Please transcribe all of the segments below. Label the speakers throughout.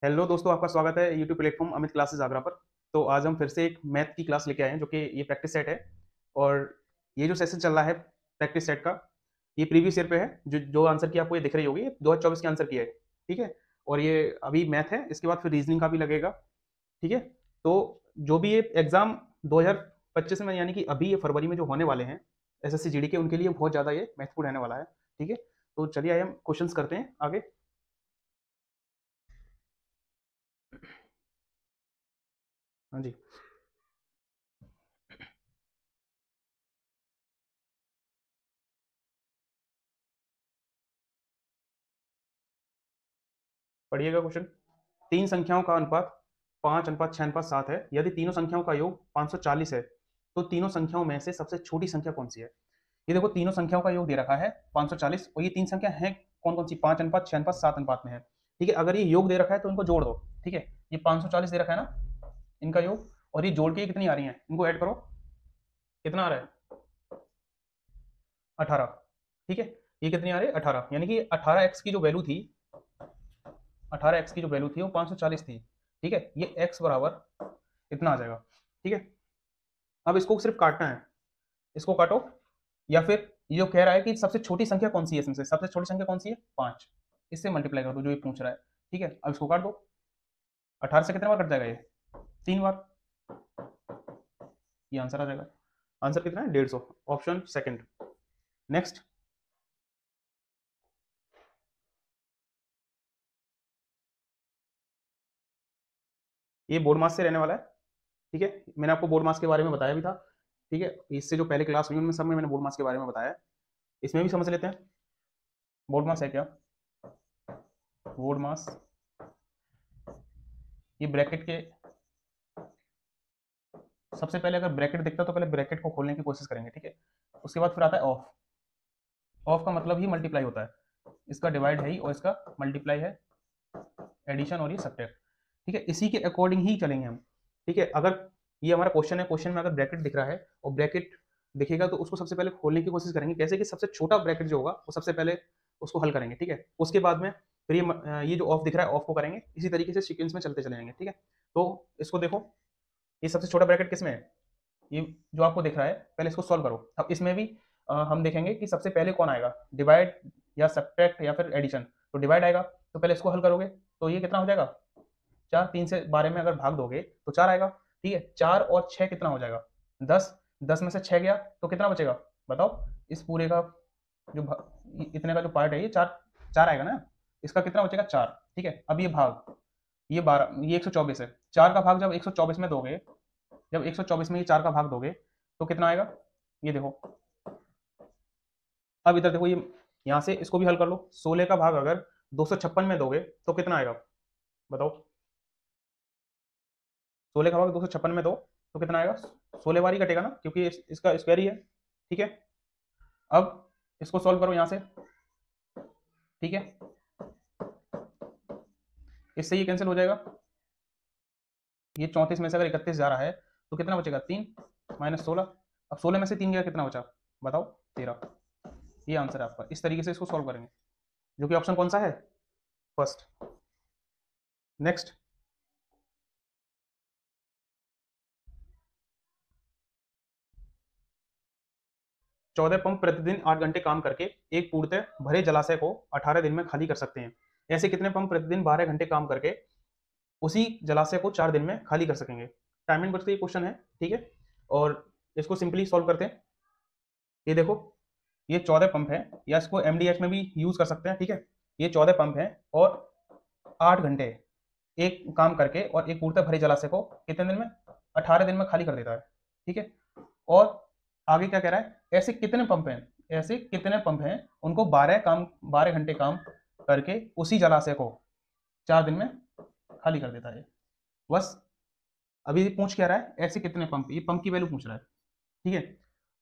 Speaker 1: Hello दोस्तों, आपका स्वागत है YouTube platform Amit classes Agra पर। तो आज हम फिर से एक मैथ की क्लास लेके आए हैं, जो कि ये प्रैक्टिस सेट है। और ये जो सेशन चल रहा है प्रैक्टिस सेट का, ये प्रीवियस ईयर पे है। जो जो आंसर की आपको ये दिख रही होगी, ये 2024 के आंसर की है। ठीक है। और ये अभी मैथ है, इसके बाद फिर रीजनिंग का भी लगेगा। ठीक है। तो जो भी ये एग्जाम 2025 में, यानी कि अभी ये फरवरी में जो होने वाले हैं एसएससी जीडी के, उनके लिए बहुत ज़्यादा ये महत्वपूर्ण रहने वाला है। ठीक है। तो चलिए आइए हम क्वेश्चंस करते हैं आगे। हाँ जी। पढ़िएगा क्वेश्चन। तीन संख्याओं का अनुपात 5:6:7 है। यदि तीनों संख्याओं का योग 540 है, तो तीनों संख्याओं में से सबसे छोटी संख्या कौन सी है? ये देखो, तीनों संख्याओं का योग दे रखा है 540, और ये तीन संख्या है कौन कौन सी? 5:6:7 में है। ठीक है। अगर ये योग दे रखा है तो इनको जोड़ दो। ठीक है। ये 540 दे रखा है ना, इनका योग, और ये जोड़ के कितनी आ रही है, इनको ऐड करो। कितना आ रहा है? 18। ठीक है। ये कितनी आ रही है? 18। यानी कि 18x की जो वैल्यू थी, 18x की जो वैल्यू थी वो 540 थी। ठीक है। ये x बराबर इतना आ जाएगा। ठीक है। अब इसको सिर्फ काटना है, इसको काटो। या फिर ये जो कह रहा है कि सबसे छोटी संख्या कौन सी है, इसमें से सबसे छोटी संख्या कौन सी है? 5। इससे मल्टीप्लाई कर दो जो ये पूछ रहा है। ठीक है। अब इसको काट दो। 18 से कितने बार कट जाएगा ये? 3 बार। ये आंसर आ जाएगा। आंसर कितना है? 150। Option second. नेक्स्ट। ये बोर्ड मास से रहने वाला है। ठीक है। मैंने आपको बोर्ड मास के बारे में बताया भी था। ठीक है। इससे जो पहले क्लास हुई उनमें सब में मैंने बोर्ड मास के बारे में बताया है। इसमें भी समझ लेते हैं बोर्ड मास है क्या। बोर्ड मास, ये ब्रैकेट के, सबसे पहले अगर ब्रैकेट दिखता है तो पहले ब्रैकेट को खोलने की कोशिश करेंगे। ठीक है। उसके बाद फिर आता है ऑफ। ऑफ का मतलब ही मल्टीप्लाई होता है। इसका डिवाइड है ही और इसका मल्टीप्लाई है, एडिशन और ये सब्ट्रैक्ट। ठीक है। इसी के अकॉर्डिंग ही चलेंगे हम। ठीक है। अगर ये हमारा क्वेश्चन है, क्वेश्चन में अगर ब्रैकेट दिख रहा है और ब्रैकेट दिखेगा तो उसको सबसे पहले खोलने की कोशिश करेंगे, कैसे कि सबसे छोटा ब्रैकेट जो होगा वो सबसे पहले उसको हल करेंगे। ठीक है। उसके बाद में फिर ये जो ऑफ दिख रहा है ऑफ को करेंगे। इसी तरीके से सीक्वेंस में चलते चले जाएंगे। ठीक है। तो इसको देखो, ये सबसे छोटा ब्रैकेट किस में है? ये जो आपको दिख रहा है, पहले इसको सॉल्व करो। अब इसमें भी हम देखेंगे कि सबसे पहले कौन आएगा, डिवाइड या सब्ट्रैक्ट या फिर एडिशन। तो डिवाइड आएगा, तो पहले इसको हल करोगे। तो ये कितना हो जाएगा? 4। 3 से 12 में अगर भाग दोगे तो 4 आएगा। ठीक है। 4 और 6 कितना हो जाएगा? 10। 10 में से 6 गया तो कितना बचेगा? बताओ। इस पूरे का जो इतने का जो पार्ट है, ये 4 4 आएगा ना। इसका कितना बचेगा? 4। ठीक है। अब ये भाग, ये 12, ये 124 है। 4 का भाग जब 124 में दोगे, जब 124 में ये 4 का भाग दोगे तो कितना आएगा? ये देखो। अब इधर देखो, ये यहाँ से इसको भी हल कर लो। 16 का भाग अगर 256 में दोगे तो कितना आएगा? बताओ। 16 का भाग 256 में दो तो कितना आएगा? 16 बार ही कटेगा ना, क्योंकि इसका स्क्वायर ही है। ठीक है। अब इसको सॉल्व करो यहाँ से। ठीक है। इससे ये कैंसिल हो जाएगा। ये 34 में से अगर 31 जा रहा है तो कितना बचेगा? 3 माइनस 16। अब 16 में से 3 गया, कितना बचा? बताओ। 13। ये आंसर है आपका। इस तरीके से इसको सॉल्व करेंगे, जो कि ऑप्शन कौन सा है? फर्स्ट। नेक्स्ट। 14 पंप प्रतिदिन 8 घंटे काम करके एक पूर्णतः भरे जलाशय को 18 दिन में खाली कर सकते हैं। ऐसे कितने पंप प्रतिदिन 12 घंटे काम करके उसी जलाशय को 4 दिन में खाली कर सकेंगे? टाइम एंड बजट क्वेश्चन है। ठीक है। और इसको सिंपली सॉल्व करते हैं। ये देखो, ये 14 पंप है, या इसको एमडीएच में भी यूज कर सकते हैं। ठीक है। ये 14 पंप है और 8 घंटे एक काम करके और एक पूर्णतः भरे जलाशय को कितने दिन में? 18 दिन में खाली कर देता है। ठीक है। और आगे क्या कह रहा है? ऐसे कितने पंप हैं, ऐसे कितने पंप हैं उनको 12 घंटे काम करके उसी जलाशय को 4 दिन में खाली कर देता है। बस। अभी पूछ क्या रहा है? ऐसे कितने पंप, ये पंप की वैल्यू पूछ रहा है। ठीक है।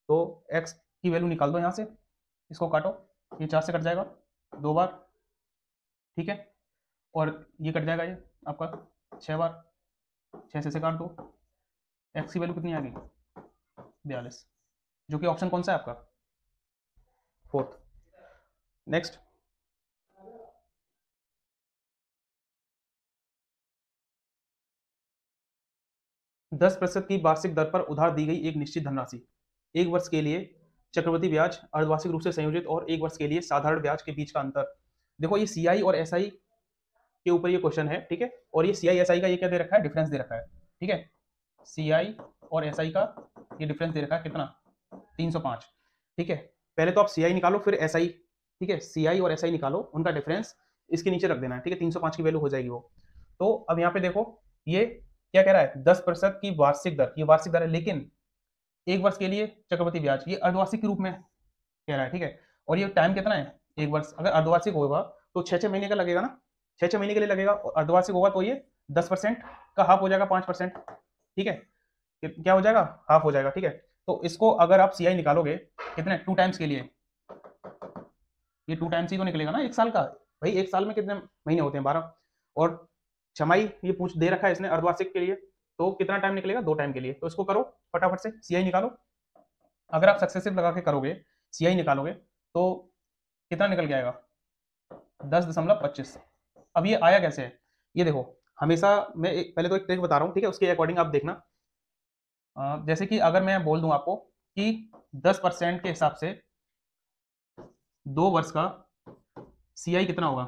Speaker 1: तो एक्स की वैल्यू निकाल दो यहाँ से, इसको काटो। ये 4 से कट जाएगा 2 बार। ठीक है। और ये कट जाएगा, ये आपका 6 बार। 6 से काट दो। एक्स की वैल्यू कितनी आ गई? 42, जो कि ऑप्शन कौन सा है आपका? फोर्थ। नेक्स्ट। 10% की वार्षिक दर पर उधार दी गई एक निश्चित धनराशि, एक वर्ष के लिए चक्रवृद्धि ब्याज, अर्धवार्षिक रूप से संयोजित और एक वर्ष के लिए साधारण ब्याज के बीच का अंतर। देखो ये सीआई और एसआई के ऊपर ये क्वेश्चन है, ठीक है। और ये सीआई एसआई का ये क्या दे रखा है, डिफरेंस दे रखा है, ठीक है। सीआई और एसआई का ये डिफरेंस दे रखा है कितना, 305, ठीक है। पहले तो आप सीआई निकालो फिर एसआई, ठीक है। सीआई और एसआई निकालो, उनका डिफरेंस इसके नीचे रख देना है, ठीक है। 305 की वैल्यू हो जाएगी वो। तो अब यहाँ पे देखो ये क्या कह रहा है, 10% की वार्षिक दर, ये वार्षिक दर है, लेकिन एक वर्ष के लिए चक्रवृद्धि ब्याज, ये अर्धवार्षिक के रूप में कह रहा है, ठीक है। और ये टाइम कितना है, एक वर्ष। अगर अर्धवार्षिक होगा तो 6-6 महीने का लगेगा ना, 6-6 महीने के लिए लगेगा। और अर्धवार्षिक होगा तो ये 10% का हाफ हो जाएगा, 5%, ठीक है। क्या हो जाएगा, हाफ हो जाएगा, ठीक है। तो इसको अगर आप सीआई निकालोगे कितने, 2 टाइम्स के लिए, ये 2 टाइम्स ही तो निकलेगा ना एक साल का। भाई एक साल में कितने महीने होते हैं, 12। और छमाई ये पूछ दे रखा है इसने अर्धवार्षिक के लिए, तो कितना टाइम निकलेगा, 2 टाइम के लिए। तो इसको करो फटाफट से, सीआई निकालो। अगर आप सक्सेसिव लगा के करोगे, सीआई निकालोगे, तो कितना निकल के आएगा, 10.25। अब ये आया कैसे है, ये देखो, हमेशा मैं पहले तो एक ट्रिक बता रहा हूँ, ठीक है, उसके अकॉर्डिंग आप देखना। जैसे कि अगर मैं बोल दूं आपको कि 10% के हिसाब से 2 वर्ष का सीआई कितना होगा,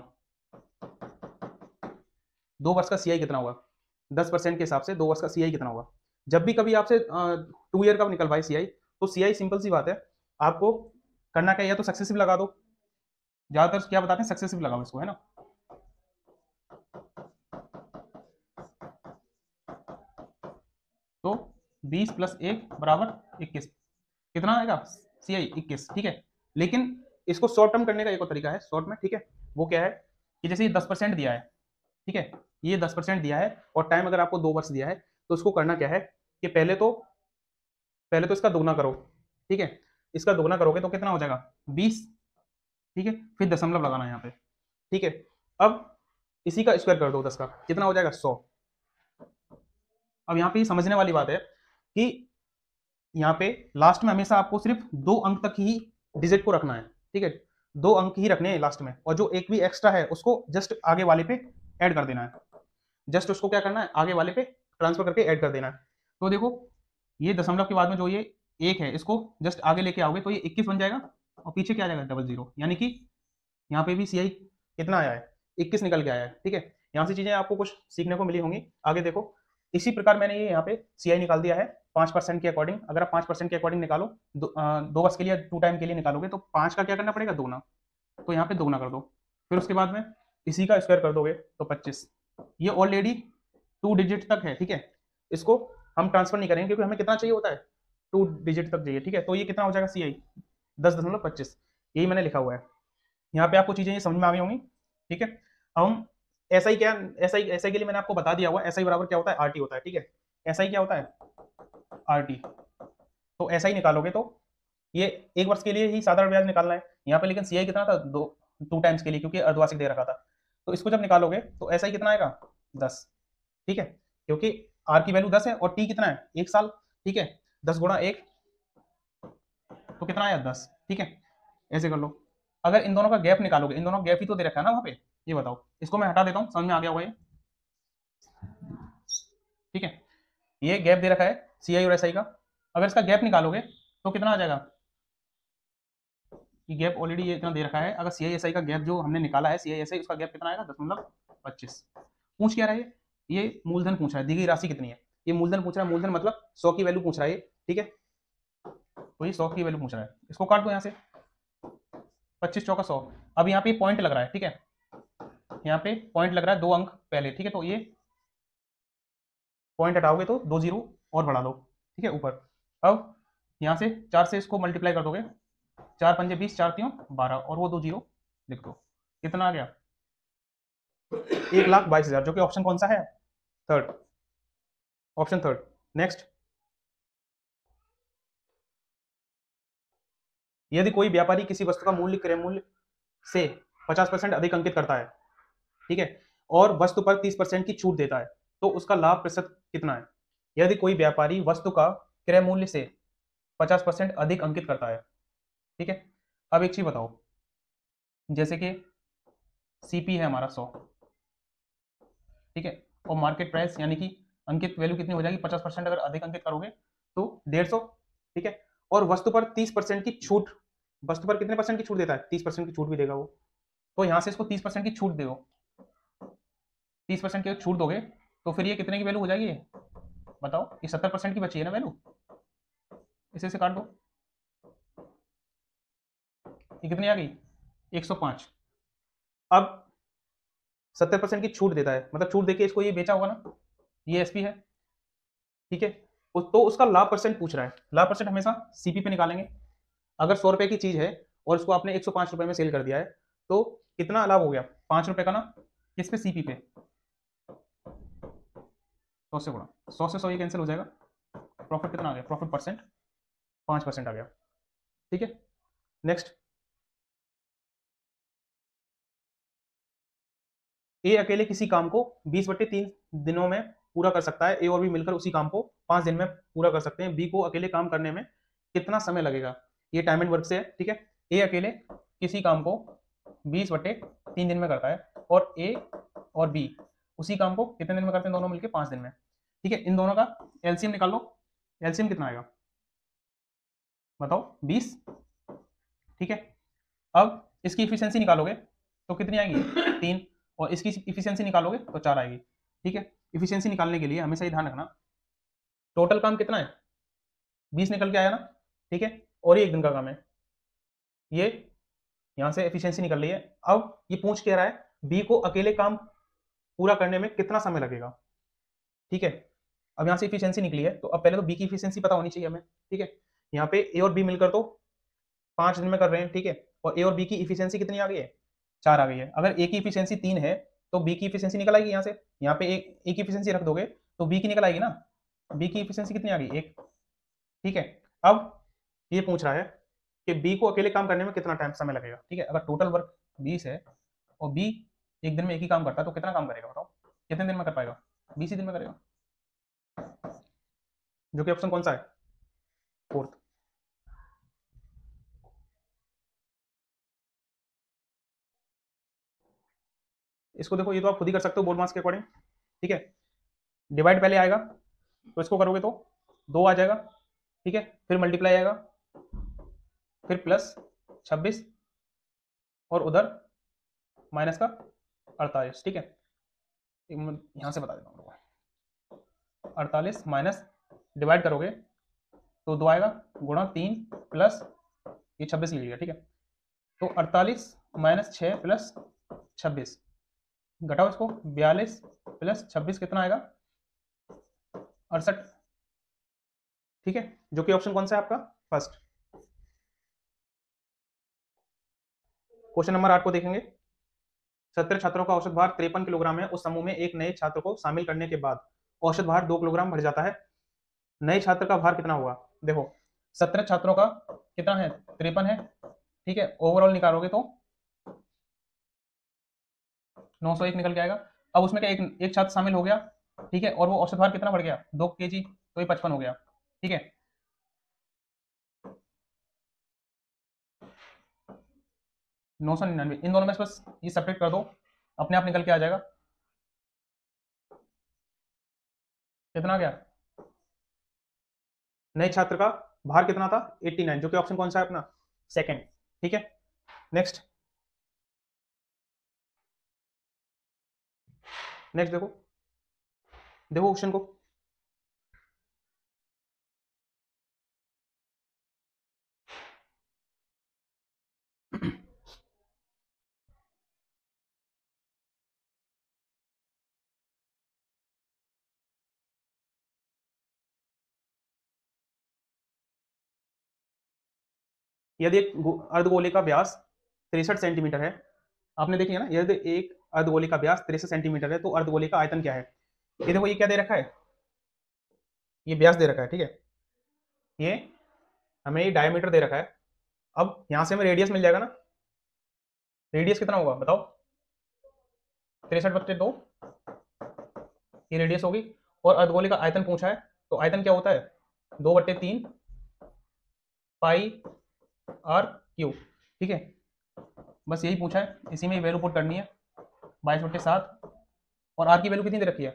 Speaker 1: 2 वर्ष का सीआई कितना होगा, 10% के हिसाब से 2 वर्ष का सीआई कितना होगा। जब भी कभी आपसे 2 ईयर का निकलवाए सीआई, तो सीआई सिंपल सी बात है, आपको करना क्या, या तो सक्सेसिव लगा दो, ज्यादातर क्या बताते हैं, सक्सेसिव लगाओ इसको, है ना। तो 20 + 1 = 21, कितना आएगा, सीआई 21, ठीक है। लेकिन इसको शॉर्ट टर्म करने का एक और तरीका है, शॉर्ट में, ठीक है। वो क्या है कि जैसे ये 10% दिया है, ठीक है, ये 10% दिया है और टाइम अगर आपको 2 वर्ष दिया है, तो उसको करना क्या है कि पहले तो इसका दोगुना करो, ठीक है। इसका दोगुना करोगे तो कितना हो जाएगा, 20, ठीक है। फिर दशमलव लगाना है यहाँ पे, ठीक है। अब इसी का स्क्वायर कर दो 10 का, कितना हो जाएगा, 100। अब यहाँ पे समझने वाली बात है कि यहाँ पे लास्ट में हमेशा आपको सिर्फ 2 अंक तक ही डिजिट को रखना है, ठीक है। 2 अंक ही रखने हैं लास्ट में, और जो एक भी एक्स्ट्रा है उसको जस्ट आगे वाले पे ऐड कर देना है, जस्ट उसको क्या करना है, आगे वाले पे ट्रांसफर करके ऐड कर देना है। तो देखो ये दशमलव के बाद में जो ये 1 है, इसको जस्ट आगे लेके आओगे तो ये 21 बन जाएगा, और पीछे क्या आ जाएगा, 00। यानी कि यहाँ पे भी सीआई कितना आया है, 21 निकल के आया है, ठीक है। यहाँ से चीजें आपको कुछ सीखने को मिली होंगी। आगे देखो, इसी प्रकार मैंने ये यहाँ पे सीआई निकाल दिया है 5% के अकॉर्डिंग। अगर आप 5% के अकॉर्डिंग निकालो, 2 वर्ष के लिए, 2 टाइम के लिए निकालोगे, तो 5 का क्या करना पड़ेगा, दोगुना। तो यहाँ पे दोगुना कर दो, फिर उसके बाद में इसी का स्क्वायर कर दोगे तो 25। ये ऑलरेडी 2 डिजिट तक है, ठीक है। इसको हम ट्रांसफर नहीं करेंगे क्योंकि हमें कितना चाहिए होता है, 2 डिजिट तक चाहिए, ठीक है। तो ये कितना हो जाएगा सीआई, 10.25, यही मैंने लिखा हुआ है। यहाँ पे आपको चीजें ये समझ में आ गई होंगी, ठीक है। अब हम एसआई क्या, एसआई के लिए मैंने आपको बता दिया हुआ, एसआई बराबर क्या होता है, आरटी होता है, ठीक है। एसआई क्या होता है, आरटी। तो एसआई निकालोगे तो ये एक वर्ष के लिए ही साधारण ब्याज निकालना है यहाँ पे, लेकिन सीआई कितना था, 2 टाइम्स के लिए, क्योंकि अर्धवार्षिक दे रखा था। तो इसको जब निकालोगे तो एसआई कितना आएगा, 10, ठीक है। क्योंकि आर की वैल्यू 10 है और टी कितना है, 1 साल, ठीक है। 10 गुणा 1 तो कितना आया, 10, ठीक है। ऐसे कर लो। अगर इन दोनों का गैप निकालोगे, इन दोनों गैप ही तो दे रखा है ना वहां पे, ये बताओ। इसको मैं हटा देता हूँ, समझ में आ गया होगा ये, ठीक है। ये गैप दे रखा है सीआई और एसआई का। अगर इसका गैप निकालोगे तो कितना आ जाएगा, ये गैप ऑलरेडी ये इतना दे रखा है। अगर सीआई एसआई का गैप जो हमने निकाला है, सीआई एसआई, उसका गैप कितना आएगा, 10.25। पूछ क्या रहा है ये मूलधन पूछ रहा है, दी गई राशि कितनी है, ये मूलधन पूछ रहा है। मूलधन मतलब 100 की वैल्यू पूछ रहा है, ठीक है। तो ये 100 की वैल्यू पूछ रहा है, इसको काट दो यहाँ से, 25 चौका 100। अब यहाँ पे पॉइंट लग रहा है, ठीक है, यहाँ पे पॉइंट लग रहा है 2 अंक पहले, ठीक है। तो ये पॉइंट हटाओगे तो 2 जीरो और बढ़ा दो, ठीक है, ऊपर। अब यहाँ से 4 से इसको मल्टीप्लाई कर दोगे, 4 पंजे 20, 4 तीन 12, और वो 2 जीरो लिख दो, कितना आ गया, 1,22,000, जो कि ऑप्शन कौन सा है, थर्ड, ऑप्शन थर्ड। नेक्स्ट, यदि कोई व्यापारी किसी वस्तु का मूल्य क्रय मूल्य से 50% अधिक अंकित करता है, ठीक है, और वस्तु पर 30% की छूट देता है, तो उसका लाभ प्रतिशत कितना है। यदि कोई व्यापारी वस्तु का क्रय मूल्य से 50% अधिक अंकित करता है, ठीक है। अब एक चीज बताओ, जैसे कि सीपी है हमारा 100, ठीक है, और मार्केट प्राइस यानी कि अंकित वैल्यू कितनी हो जाएगी 50%, अगर अधिक अंकित करोगे तो 150, ठीक है। और वस्तु पर 30% की छूट, वस्तु पर कितने परसेंट की छूट देता है, 30% की छूट भी देगा वो, तो यहाँ से इसको 30% की छूट दो, 30% की छूट दोगे तो फिर ये कितने की वैल्यू हो जाएगी, बताओ, ये 70% की बची है ना वैल्यू, इसे से काट दो, ये कितनी आ गई 105। अब 70% की छूट देता है, मतलब छूट देके इसको ये बेचा होगा ना, ये एसपी है, ठीक है। तो उसका लाभ परसेंट पूछ रहा है, लाभ परसेंट हमेशा सीपी पे निकालेंगे। अगर 100 रुपए की चीज है और उसको आपने 105 रुपए में सेल कर दिया है तो कितना लाभ हो गया, 5 रुपए का ना, किस पे, सीपी पे, 100 से गुणा, 100 से 100 ये कैंसिल हो जाएगा, प्रॉफिट कितना आ गया, प्रॉफिट परसेंट 5% आ गया, ठीक है। नेक्स्ट, ए अकेले किसी काम को 20/3 दिनों में पूरा कर सकता है, ए और बी मिलकर उसी काम को 5 दिन में पूरा कर सकते हैं, बी को अकेले काम करने में कितना समय लगेगा, ये टाइम एंड वर्क से है, ठीक है। ए अकेले किसी काम को 20/3 दिन में करता है और ए और बी उसी काम को कितने दिन में करते हैं, दोनों मिलकर 5 दिन में, ठीक है। इन दोनों का एलसीएम निकाल लो, एलसीएम कितना आएगा बताओ, 20, ठीक है। अब इसकी इफिशियंसी निकालोगे तो कितनी आएगी 3, और इसकी इफिशियंसी निकालोगे तो 4 आएगी, ठीक है। इफिशियंसी निकालने के लिए हमेशा ये ध्यान रखना, टोटल काम कितना है 20 निकल के आया ना, ठीक है, और ये 1 दिन का काम है, ये यहां से एफिशिएंसी निकल रही है। अब ये पूछ के रहा है बी को अकेले काम पूरा करने में कितना समय लगेगा, ठीक है। अब यहां से एफिशिएंसी निकली है तो अब पहले तो बी की एफिशिएंसी पता होनी चाहिए हमें, ठीक है। यहाँ पे ए और बी मिलकर तो 5 दिन में कर रहे हैं, ठीक है, और ए और बी की इफिशियंसी कितनी आ गई है, 4 आ गई है। अगर ए की इफिशियंसी 3 है तो बी की इफिशियंसी निकल आएगी, यहाँ से यहाँ पे ए की इफिशियंसी रख दोगे तो बी की निकल आएगी ना, बी की इफिशियंसी कितनी आ गई 1, ठीक है। अब ये पूछ रहा है कि बी को अकेले काम करने में कितना टाइम समय लगेगा, ठीक है। अगर टोटल वर्क 20 है और बी 1 दिन में एक ही काम करता है तो कितना काम करेगा बताओ, कितने दिन में कर पाएगा, 20 ही दिन में करेगा, जो कि ऑप्शन कौन सा है, फोर्थ। इसको देखो, ये तो आप खुद ही कर सकते हो बोर्ड मार्क्स के अकॉर्डिंग, ठीक है। डिवाइड पहले आएगा तो इसको करोगे तो 2 आ जाएगा, ठीक है, फिर मल्टीप्लाई आएगा, फिर प्लस 26 और उधर माइनस का 48, ठीक है। यहां से बता देता हूँ, 48 माइनस डिवाइड करोगे तो 2 आएगा, गुणा 3 प्लस ये 26 लिख लिया, ठीक है। तो 48 माइनस 6 प्लस 26, घटाओ इसको, 42 प्लस 26 कितना आएगा 68, ठीक है, जो कि ऑप्शन कौन सा है आपका, फर्स्ट। क्वेश्चन नंबर 8 को देखेंगे। 17 छात्रों का औसत भार 53 किलोग्राम है, उस समूह में एक नए छात्र को शामिल करने के बाद औसत भार 2 किलोग्राम बढ़ जाता है, नए छात्र का भार कितना होगा। देखो 17 छात्रों का कितना है 53 है, ठीक है, ओवरऑल निकालोगे तो 901 निकल के आएगा। अब उसमें क्या एक छात्र शामिल हो गया, ठीक है, और वो औसत भार कितना बढ़ गया 2 kg, तो ये 55 हो गया, ठीक है। 999, इन दोनों में से बस ये सेपरेट कर दो, अपने आप निकल के आ जाएगा, कितना गया, नए छात्र का भार कितना था 89, जो कि ऑप्शन कौन सा है अपना, सेकंड, ठीक है। नेक्स्ट, नेक्स्ट देखो, देखो क्वेश्चन को, यदि एक अर्धगोले का व्यास 63 सेंटीमीटर है, आपने देखी है ना, यदि एक अर्धगोले का व्यास 63 सेंटीमीटर है तो अर्धगोले का आयतन क्या है। ये देखो, ये क्या दे रखा है, ये व्यास दे रखा है, ठीक है, ये हमें ये डायमीटर दे रखा है। अब यहां से हमें रेडियस मिल जाएगा ना, रेडियस कितना होगा बताओ, 63/2 ये रेडियस होगी, और अर्धगोले का आयतन पूछा है, तो आयतन क्या होता है 2/3 पाई आर क्यू, ठीक है, बस यही पूछा है, इसी में वैल्यू पुट करनी है 22/7, और आर की वैल्यू कितनी दे रखी है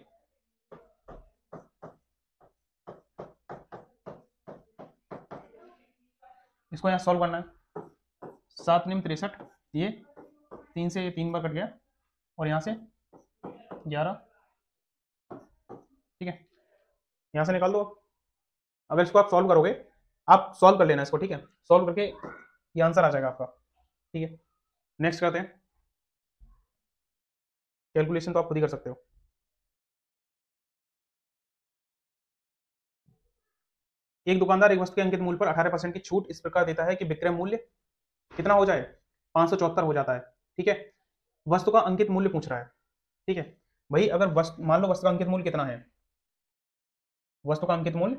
Speaker 1: इसको यहाँ सॉल्व करना है। 7 निम 63, ये 3 से ये 3 बार कट गया और यहाँ से 11, ठीक है, यहाँ से निकाल दो। अगर इसको आप सॉल्व करोगे, आप सॉल्व कर लेना इसको, ठीक है, सॉल्व करके ये आंसर आ जाएगा आपका, ठीक है। नेक्स्ट करते हैं, कैलकुलेशन तो आप खुद ही कर सकते हो। एक दुकानदार एक वस्तु के अंकित मूल्य पर 18% की छूट इस प्रकार देता है कि विक्रय मूल्य कितना हो जाए, 574 हो जाता है, ठीक है। वस्तु का अंकित मूल्य पूछ रहा है, ठीक है भाई। अगर वस्तु, मान लो वस्तु का अंकित मूल्य कितना है, वस्तु का अंकित मूल्य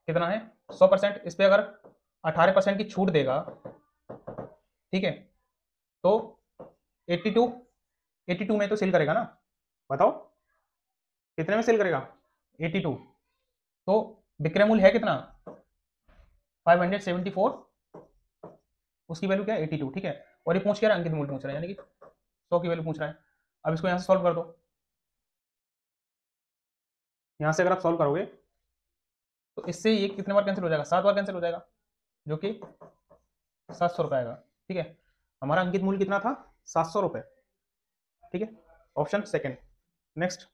Speaker 1: कितना है 100%, इस पे अगर 18% की छूट देगा, ठीक है, तो 82 में तो सेल करेगा ना, बताओ कितने में सेल करेगा, 82। तो विक्रय मूल्य है कितना 574, उसकी वैल्यू क्या है 82, ठीक है। और ये पूछ क्या रहा है, अंकित मूल्य पूछ रहा है, यानी कि 100 की वैल्यू पूछ रहा है। अब इसको यहाँ से सॉल्व कर दो, यहाँ से अगर आप सॉल्व करोगे तो इससे ये कितने बार कैंसिल हो जाएगा, 7 बार कैंसिल हो जाएगा, जो कि 700 रुपये आएगा, ठीक है। हमारा अंकित मूल्य कितना था 700 रुपये, ठीक है, ऑप्शन सेकंड। नेक्स्ट,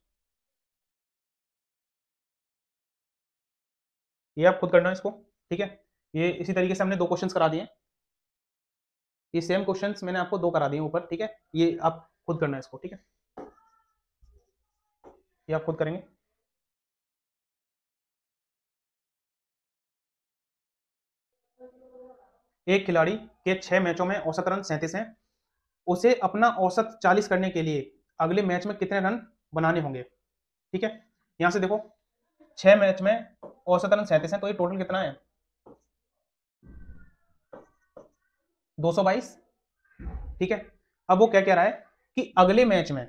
Speaker 1: ये आप खुद करना है इसको, ठीक है। ये इसी तरीके से हमने 2 क्वेश्चंस करा दिए, ये सेम क्वेश्चंस मैंने आपको 2 करा दिए ऊपर, ठीक है। ये आप खुद करना है इसको, ठीक है, ये आप खुद करेंगे। एक खिलाड़ी के 6 मैचों में औसत रन 37 हैं, उसे अपना औसत 40 करने के लिए अगले मैच में कितने रन बनाने होंगे, ठीक है। यहां से देखो 6 मैच में औसत रन 37 हैं, तो ये टोटल कितना है 222, ठीक है। अब वो क्या कह रहा है कि अगले मैच में,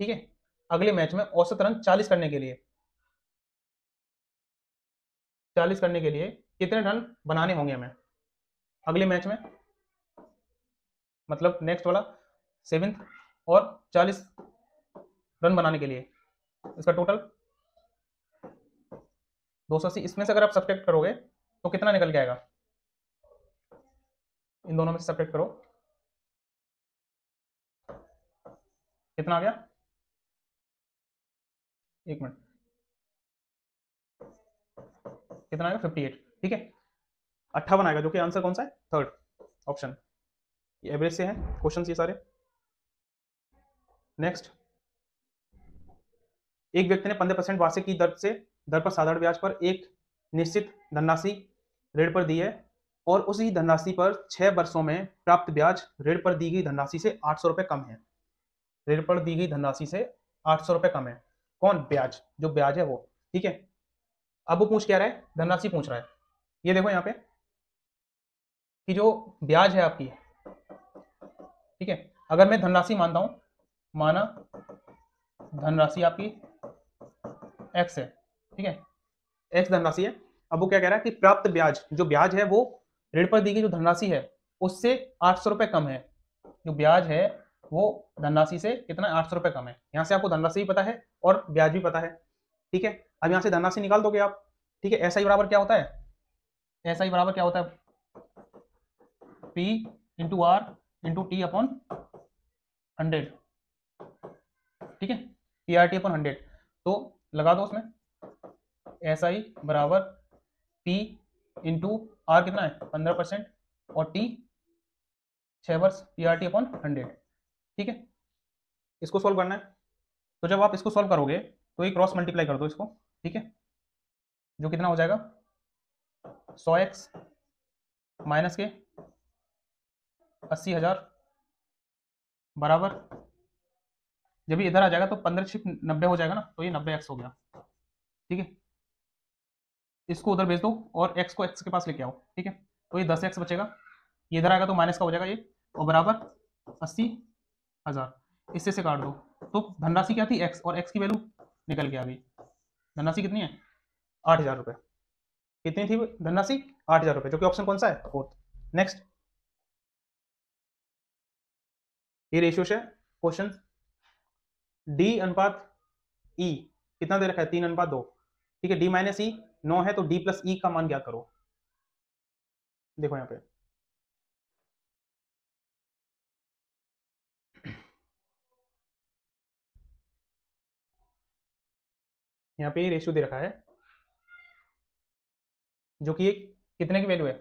Speaker 1: ठीक है, अगले मैच में औसत रन 40 करने के लिए, 40 करने के लिए कितने रन बनाने होंगे हमें अगले मैच में, मतलब नेक्स्ट वाला 7th, और 40 रन बनाने के लिए इसका टोटल 280। इसमें से अगर आप सब्ट्रैक्ट करोगे तो कितना निकल के आएगा, इन दोनों में से सब्ट्रैक्ट करो, कितना आ गया, एक मिनट, कितना आएगा 58, ठीक है, 58 आएगा, जो कि आंसर कौन सा है, थर्ड ऑप्शन। ये एवरेज से है क्वेश्चन ये सारे। नेक्स्ट, एक व्यक्ति ने 15% वार्षिक की दर पर साधारण ब्याज पर एक निश्चित धनराशि ऋण पर दी है, और उसी धनराशि पर 6 वर्षों में प्राप्त ब्याज ऋण पर दी गई धनराशि से 800 रुपये कम है। ऋण पर दी गई धनराशि से 800 रुपये कम है, कौन, ब्याज, जो ब्याज है वो, ठीक है। अब वो पूछ क्या रहा है, धनराशि पूछ रहा है। ये देखो यहाँ पे कि जो ब्याज है आपकी, ठीक है, अगर मैं धनराशि मानता हूं, माना धनराशि आपकी एक्स है, ठीक है, एक्स धनराशि है। अब वो क्या कह रहा है कि प्राप्त ब्याज, जो ब्याज है वो ऋण पर दी गई जो धनराशि है उससे 800 रुपये कम है, जो ब्याज है वो धनराशि से कितना 800 रुपये कम है। यहाँ से आपको धनराशि भी पता है और ब्याज भी पता है, ठीक है। अब यहाँ से धनराशि निकाल दोगे आप, ठीक है। ऐसा ही बराबर क्या होता है, ऐसा ही बराबर क्या होता है, P into R into T upon 100, ठीक है, PRT अपॉन 100। तो लगा दो उसमें, ऐसा ही बराबर P इंटू आर कितना है 15% और T 6 वर्ष, PRT अपॉन 100, ठीक है। इसको सॉल्व करना है, तो जब आप इसको सॉल्व करोगे तो ये क्रॉस मल्टीप्लाई कर दो इसको, ठीक है, जो कितना हो जाएगा 100x माइनस के 80,000 बराबर, जब ये इधर आ जाएगा तो 15×90 हो जाएगा ना, तो ये 90x हो गया, ठीक है। इसको उधर भेज दो और x को x के पास लेके आओ, ठीक है, तो ये 10x बचेगा, ये इधर आएगा तो माइनस का हो जाएगा ये, और बराबर 80,000, इससे से काट दो। तो धनराशि क्या थी x, और x की वैल्यू निकल के आ गई, धनराशि कितनी है 8,000 रुपये, कितनी थी धनराशि 8,000 रुपये, जो कि ऑप्शन कौन सा है, फोर्थ। नेक्स्ट, ये रेशियो है क्वेश्चन, डी अनुपात ई कितना दे रखा है 3:2, ठीक है। डी माइनस ई 9 है, तो डी प्लस ई का मान ज्ञात करो। देखो यहाँ पे यहाँ पे ये रेशियो दे रखा है जो कि एक कितने की वैल्यू है,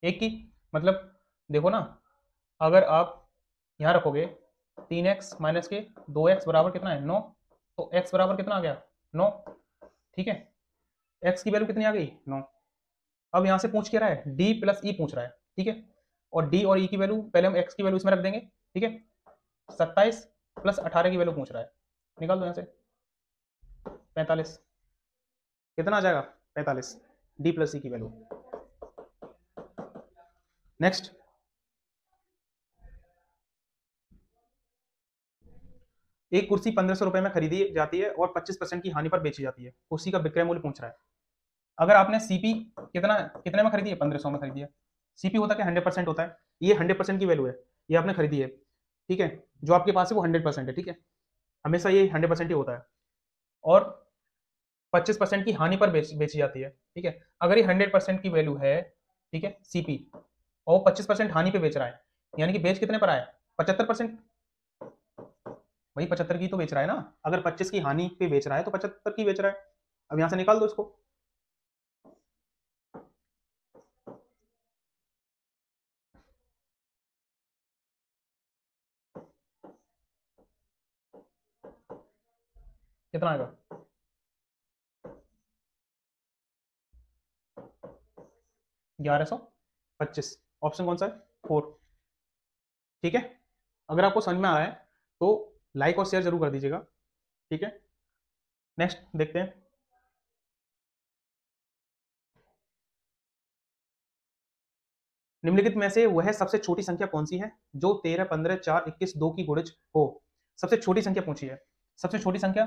Speaker 1: एक की। मतलब देखो ना, अगर आप यहाँ रखोगे 3x माइनस के 2x बराबर कितना है 9, तो x बराबर कितना आ गया 9, ठीक है। x की वैल्यू कितनी आ गई 9। अब यहाँ से पूछ क्या रहा है, d प्लस ई पूछ रहा है, ठीक है। और d और e की वैल्यू पहले हम x की वैल्यू इसमें रख देंगे, ठीक है। 27 प्लस 18 की वैल्यू पूछ रहा है, निकाल दो यहाँ से 45, कितना आ जाएगा 45, d प्लस ई की वैल्यू। नेक्स्ट, एक कुर्सी 1500 रुपए में खरीदी जाती है और 25% की हानि पर बेची जाती है, कुर्सी का विक्रय मूल्य पूछ रहा है। अगर आपने सीपी कितने में खरीदी है, 1500 में खरीदी है। सीपी होता क्या 100% होता है, ये 100% की वैल्यू है, ये आपने खरीदी है, ठीक है। जो आपके पास है वो 100% है, ठीक है। हमेशा ये 100% ही होता है। और 25% की हानि पर बेची जाती है, ठीक है। अगर ये 100% की वैल्यू है, ठीक है, सीपी, और 25% हानि पे बेच रहा है, यानी कि बेच कितने पर आया 75%, वही 75 की तो बेच रहा है ना। अगर 25 की हानि पे बेच रहा है तो 75 की बेच रहा है। अब यहां से निकाल दो इसको, कितना आएगा 1125। ऑप्शन कौन सा है 4, ठीक है। अगर आपको समझ में आ रहा है तो लाइक और शेयर जरूर कर दीजिएगा, ठीक है। नेक्स्ट देखते हैं, निम्नलिखित में से वह सबसे छोटी संख्या कौन सी है जो 13, 15, 4, 21, 2 की गुणज हो। सबसे छोटी संख्या पूछी है, सबसे छोटी संख्या,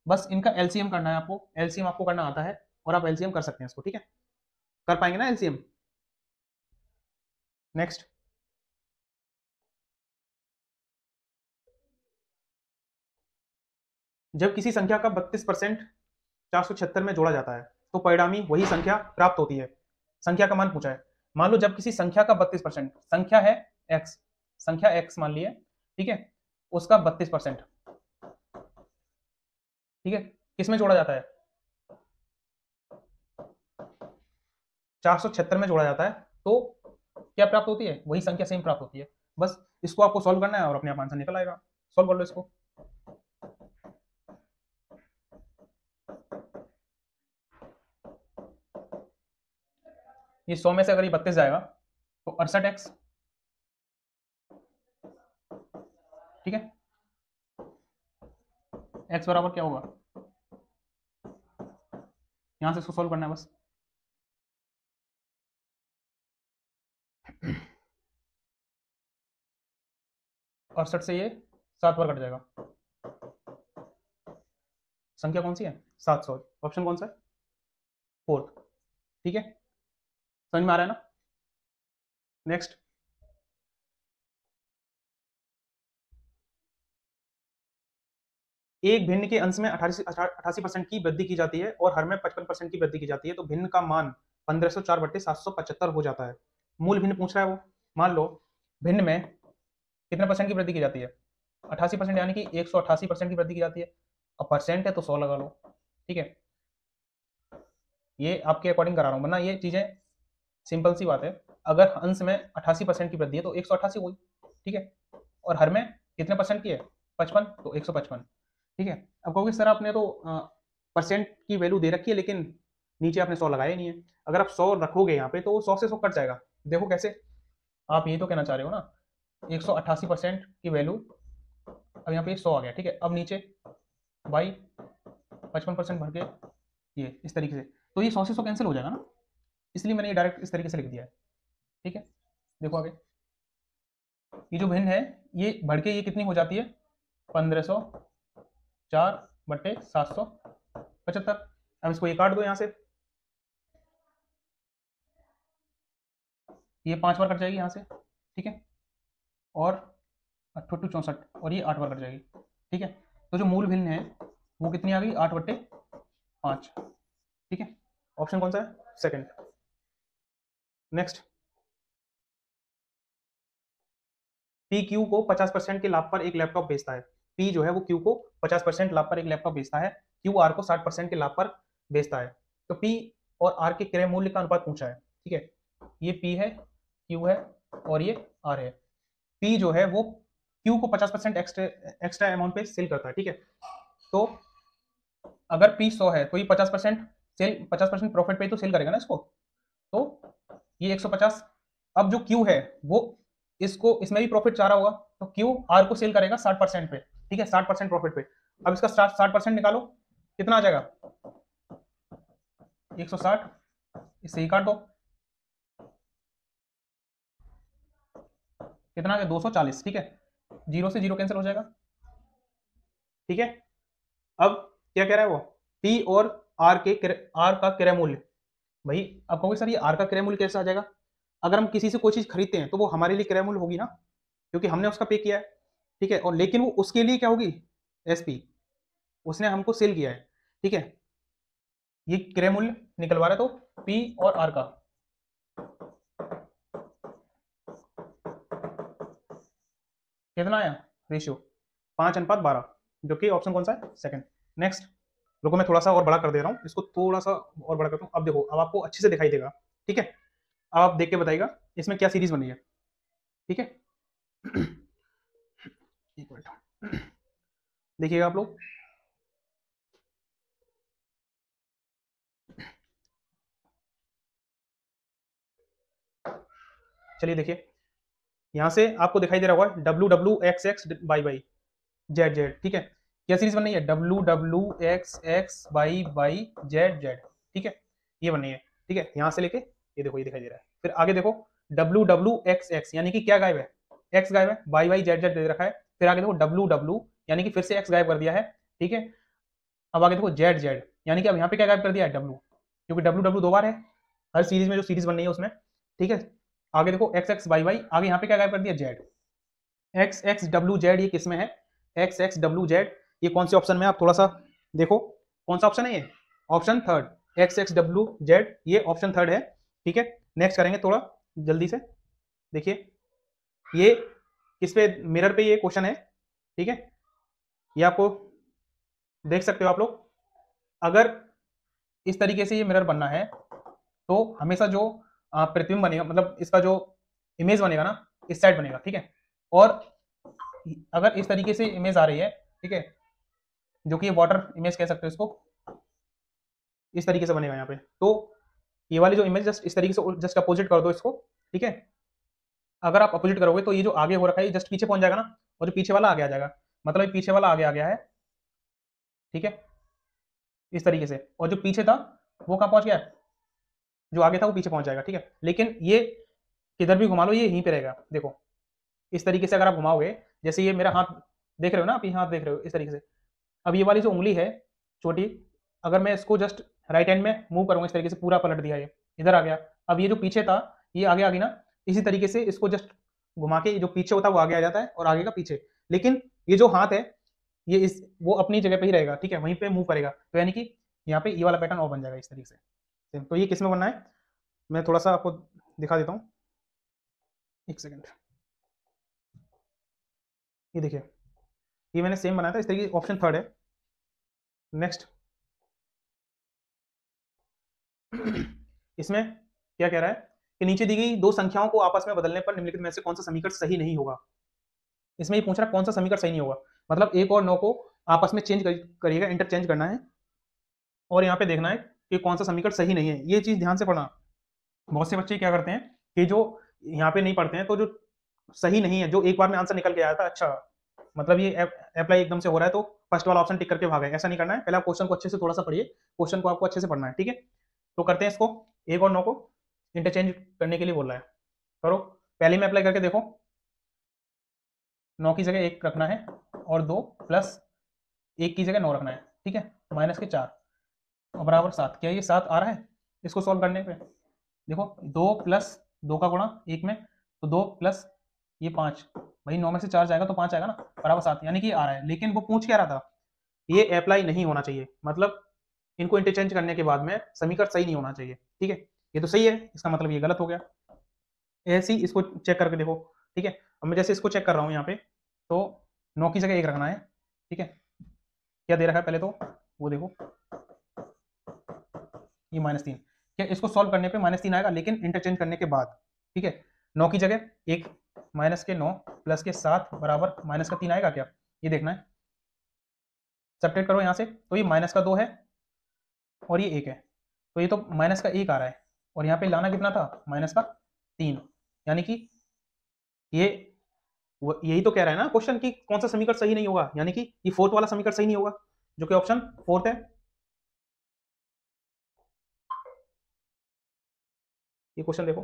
Speaker 1: बस इनका एलसीएम करना है आपको, एलसीएम आपको करना आता है और आप एलसीएम कर सकते हैं इसको, ठीक है। कर पाएंगे ना एलसीएम। नेक्स्ट, जब किसी संख्या का 32% 476 में जोड़ा जाता है तो परिणामी वही संख्या प्राप्त होती है। संख्या का मान पूछा है। मान लो जब किसी संख्या का 32%, संख्या है x, संख्या x मान लिए, ठीक है, उसका 32%, ठीक है, किसमें जोड़ा जाता है 476 में जोड़ा जाता है, तो क्या प्राप्त होती है, वही संख्या सेम प्राप्त होती है। बस इसको आपको सॉल्व करना है और अपने आप आंसर निकल आएगा। सॉल्व कर लो इसको। ये 100 में से अगर ये 32 जाएगा तो 68x, ठीक है। x बराबर क्या होगा, यहां से इसको सॉल्व करना है बस। 68 से ये 7 बार कट जाएगा। संख्या कौन सी है 700, ऑप्शन कौन सा है 4th, ठीक है। समझ में आ रहा है ना। नेक्स्ट, एक भिन्न के अंश में 88% की वृद्धि की जाती है और हर में 55% की वृद्धि की जाती है, तो भिन्न का मान 1504 बट्टे 775 हो जाता है। मूल भिन्न पूछ रहा है वो। मान लो भिन्न में कितने परसेंट की वृद्धि की जाती है 88%, यानी कि 188% की वृद्धि की जाती है। अब परसेंट है तो 100 लगा लो, ठीक है। ये आपके अकॉर्डिंग करा रहा हूँ, वरना ये चीजें सिंपल सी बात है। अगर अंश में 88% की वृद्धि है तो 188 हुई, ठीक है। और हर में कितने परसेंट की है 55, तो 155, ठीक है। अब कहोगे सर आपने तो परसेंट की वैल्यू दे रखी है लेकिन नीचे आपने 100 लगाया नहीं है। अगर आप 100 रखोगे यहाँ पे तो 100 से 100 कट जाएगा। देखो कैसे, आप ये तो कहना चाह रहे हो ना 188% की वैल्यू, अब यहाँ पे 100 आ गया, ठीक है। अब नीचे बाई 55% भर के ये इस तरीके से, तो ये 100 से 100 कैंसिल हो जाएगा ना, इसलिए मैंने ये डायरेक्ट इस तरीके से लिख दिया है, ठीक है। देखो आगे, ये जो भिन्न है ये बढ़ के ये कितनी हो जाती है 1504 बट्टे 775। अब इसको ये काट दो यहाँ से, ये 5 बार कट जाएगी यहाँ से, ठीक है। और 8 64 और ये 8 बार कट जाएगी, ठीक है। तो जो मूल भिन्न है वो कितनी आ गई 8 बट्टे 5, ठीक है। ऑप्शन कौन सा है सेकंड। नेक्स्ट, पी क्यू को 50% के लाभ पर एक लैपटॉप बेचता है। पी जो है वो क्यू को 50% लाभ पर एक लैपटॉप बेचता है, क्यू आर को 60% के लाभ पर बेचता है। तो पी और आर के क्रय मूल्य का अनुपात पूछा है, ठीक है। ये पी है, क्यू है और ये आर है। पी जो है वो क्यू को 50% एक्स्ट्रा अमाउंट पे सेल करता है, ठीक है। तो अगर पी 100 है तो ये 50% प्रॉफिट पे तो सेल करेगा ना इसको, तो ये 150। अब जो क्यू है वो इसको इसमें भी प्रॉफिट चाह रहा होगा, तो क्यू आर को सेल करेगा 60% पे, ठीक है, 60% प्रॉफिट पे। अब इसका 60% निकालो, कितना आ जाएगा 160, इससे ही काट दो, कितना आ गया 240, ठीक है। जीरो से जीरो कैंसिल हो जाएगा, ठीक है। अब क्या कह रहा है वो, पी और आर का क्रय मूल्य। भाई अब कहोगे सर ये आर का क्रय मूल्य कैसे आ जाएगा? अगर हम किसी से कोई चीज खरीदते हैं तो वो हमारे लिए क्रय मूल्य होगी ना, क्योंकि हमने उसका पे किया है, ठीक है। और लेकिन वो उसके लिए क्या होगी, एसपी, उसने हमको सेल किया है, ठीक है। ये क्रय मूल्य निकलवा रहा है, तो पी और आर का कितना आया रेशियो 5:12, जो कि ऑप्शन कौन सा है, सेकंड। नेक्स्ट, रुको मैं थोड़ा सा और बड़ा कर दे रहा हूँ इसको, थोड़ा सा और बड़ा करता हूँ। अब देखो, अब आपको अच्छे से दिखाई देगा, ठीक है। अब आप देख के बताइएगा इसमें क्या सीरीज बनी है, ठीक है। एक मिनट देखिएगा आप लोग, चलिए देखिए, यहां से आपको दिखाई दे रहा होगा WWXX/YY ZZ, ठीक है। क्या सीरीज बनी है, WWXX/YY ZZ, ठीक है, ये बनी है, ठीक है। यहां से लेके ये देखो, ये दिखाई दे रहा है। फिर आगे देखो WWXX, यानी कि क्या गायब है, एक्स गायब है, YYZZ दे रखा है। फिर आगे देखो WW, यानी कि फिर से एक्स गायब कर दिया है, ठीक है। अब आगे देखो ZZ, यानी कि अब यहाँ पे क्या गायब कर दिया है, W, क्योंकि WW दो बार है हर सीरीज में, जो सीरीज बन रही है उसमें, ठीक है। आगे देखो XXYY, आगे यहाँ पे क्या गायब कर दिया, Z। XXWZ ये किस में है, XXWZ ये कौन से ऑप्शन में है, आप थोड़ा सा देखो कौन सा ऑप्शन है ये, ऑप्शन थर्ड, XXWZ ये ऑप्शन थर्ड है, ठीक है। नेक्स्ट करेंगे थोड़ा जल्दी से, देखिए ये किस पे, मिरर पे ये क्वेश्चन है, ठीक है। ये आपको देख सकते हो आप लोग, अगर इस तरीके से ये मिरर बनना है तो हमेशा जो प्रतिबिंब बनेगा, मतलब इसका जो इमेज बनेगा ना, इस साइड बनेगा, ठीक है। और अगर इस तरीके से इमेज आ रही है, ठीक है, जो कि ये वाटर इमेज कह सकते हो इसको, इस तरीके से बनेगा यहाँ पे, तो ये वाली जो इमेज जस्ट इस तरीके से जस्ट अपोजिट कर दो इसको, ठीक है। अगर आप अपोजिट करोगे तो ये जो आगे हो रखा है ये जस्ट पीछे पहुंच जाएगा ना, और जो पीछे वाला आगे आ जाएगा, मतलब ये पीछे वाला आगे आ गया है, ठीक है, इस तरीके से। और जो पीछे था वो कहाँ पहुंच गया, जो आगे था वो पीछे पहुंच जाएगा, ठीक है। लेकिन ये किधर भी घुमा लो ये यहीं पे रहेगा, देखो इस तरीके से अगर आप घुमाओगे, जैसे ये मेरा हाथ देख रहे हो ना, आप ये हाथ देख रहे हो इस तरीके से। अब ये वाली जो उंगली है छोटी, अगर मैं इसको जस्ट राइट हैंड में मूव करूंगा इस तरीके से, पूरा पलट दिया, ये इधर आ गया। अब ये जो पीछे था ये आगे आ गई ना, इसी तरीके से इसको जस्ट घुमा के जो पीछे होता है वो आगे आ जाता है और आगे का पीछे। लेकिन ये जो हाथ है ये इस वो अपनी जगह पे ही रहेगा, ठीक है, वहीं पे मूव करेगा, तो यानी कि यहाँ पे ये वाला पैटर्न और बन जाएगा इस तरीके से। तो ये किस में बनना है, मैं थोड़ा सा आपको दिखा देता हूँ, एक सेकेंड। ये देखिए, ये मैंने सेम बनाया था इस तरीके, ऑप्शन थर्ड है। नेक्स्ट, इसमें क्या कह रहा है कि नीचे दी गई दो संख्याओं को आपस में बदलने पर निम्नलिखित में से कौन सा समीकरण सही नहीं होगा। इसमें ये पूछ रहा है कौन सा समीकरण सही नहीं होगा, मतलब 1 और 9 को आपस में चेंज करिएगा, इंटरचेंज करना है, और यहाँ पे देखना है कि कौन सा समीकरण सही नहीं है। ये चीज ध्यान से पढ़ना। बहुत से बच्चे क्या करते हैं कि जो यहाँ पे नहीं पढ़ते हैं, तो जो सही नहीं है, जो एक बार में आंसर निकल के आया था, अच्छा मतलब ये अप्लाई एकदम से हो रहा है तो फर्स्ट वाला ऑप्शन टिक करके भागे, ऐसा नहीं करना है। पहले आप क्वेश्चन को अच्छे से थोड़ा सा पढ़िए, क्वेश्चन को आपको अच्छे से पढ़ना है, ठीक है। तो करते हैं इसको, 1 और 9 को इंटरचेंज करने के लिए बोल रहा है, करो। पहले में अप्लाई करके देखो, 9 की जगह 1 रखना है और 2 प्लस 1 की जगह 9 रखना है, ठीक है, माइनस के 4 और बराबर 7। क्या ये 7 आ रहा है इसको सॉल्व करने पे, देखो 2 प्लस 2 का गुणा 1 में, तो 2 प्लस ये 5, भाई 9 में से 4 जाएगा तो 5 आएगा ना, बराबर 7, यानी कि आ रहा है। लेकिन वो पूछ क्या रहा था, ये अप्लाई नहीं होना चाहिए, मतलब इनको इंटरचेंज करने के बाद में समीकरण सही नहीं होना चाहिए, ठीक है। ये तो सही है, इसका मतलब ये गलत हो गया। ऐसे ही इसको चेक करके देखो, ठीक है। अब मैं जैसे इसको चेक कर रहा हूँ यहाँ पे, तो 9 की जगह 1 रखना है, ठीक है। क्या दे रखा है पहले तो वो देखो, ये -3। क्या इसको सॉल्व करने पे -3 आएगा, लेकिन इंटरचेंज करने के बाद, ठीक है। 9 की जगह 1, माइनस के 9 प्लस के 7 बराबर -3 आएगा क्या, ये देखना है। सब्ट्रैक्ट करो यहाँ से, तो ये -2 है और ये 1 है, तो ये तो -1 आ रहा है, और यहाँ पे लाना कितना था, -3। यानी कि ये यही तो कह रहा है ना क्वेश्चन कि कौन सा समीकरण सही नहीं होगा, यानी कि ये फोर्थ वाला समीकरण सही नहीं होगा, जो कि ऑप्शन फोर्थ है। ये क्वेश्चन देखो,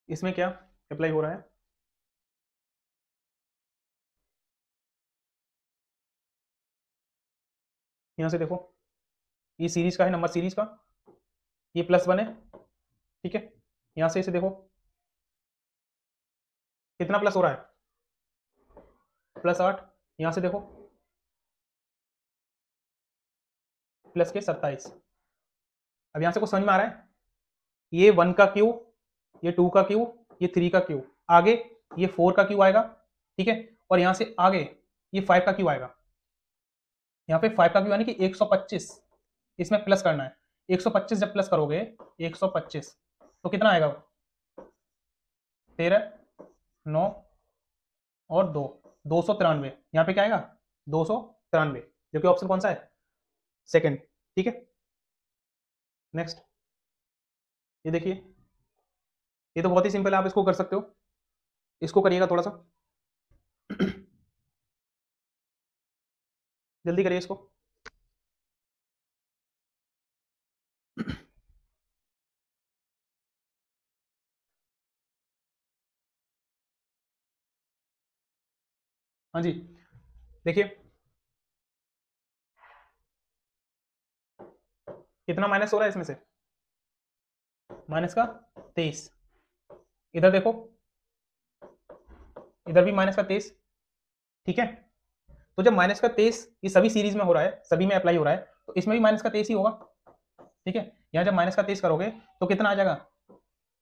Speaker 1: इसमें क्या अप्लाई हो रहा है, यहां से देखो, ये सीरीज का है, नंबर सीरीज का, ये +1 है, ठीक है। यहां से इसे देखो कितना प्लस हो रहा है, +8। यहां से देखो प्लस के 27। अब यहां से कुछ समझ में आ रहा है, ये 1 का क्यू, ये 2 का क्यू, ये 3 का क्यू, आगे ये 4 का क्यू आएगा, ठीक है। और यहां से आगे ये 5 का क्यू आएगा, यहाँ पे 5 का क्यू यानी कि 125, इसमें प्लस करना है। 125 जब प्लस करोगे, 125 तो कितना आएगा, 13, 9 और 2, 293। यहाँ पे क्या आएगा, 293, जो कि ऑप्शन कौन सा है, सेकंड, ठीक है। नेक्स्ट, ये देखिए, ये तो बहुत ही सिंपल है, आप इसको कर सकते हो, इसको करिएगा थोड़ा सा जल्दी करिए इसको। हाँ जी, देखिए कितना माइनस हो रहा है इसमें से, -23। इधर देखो, इधर भी -23, ठीक है। तो जब -23 ये सभी सीरीज में हो रहा है, सभी में अप्लाई हो रहा है, तो इसमें भी -23 ही होगा, ठीक है। यहाँ जब -23 करोगे तो कितना आ जाएगा,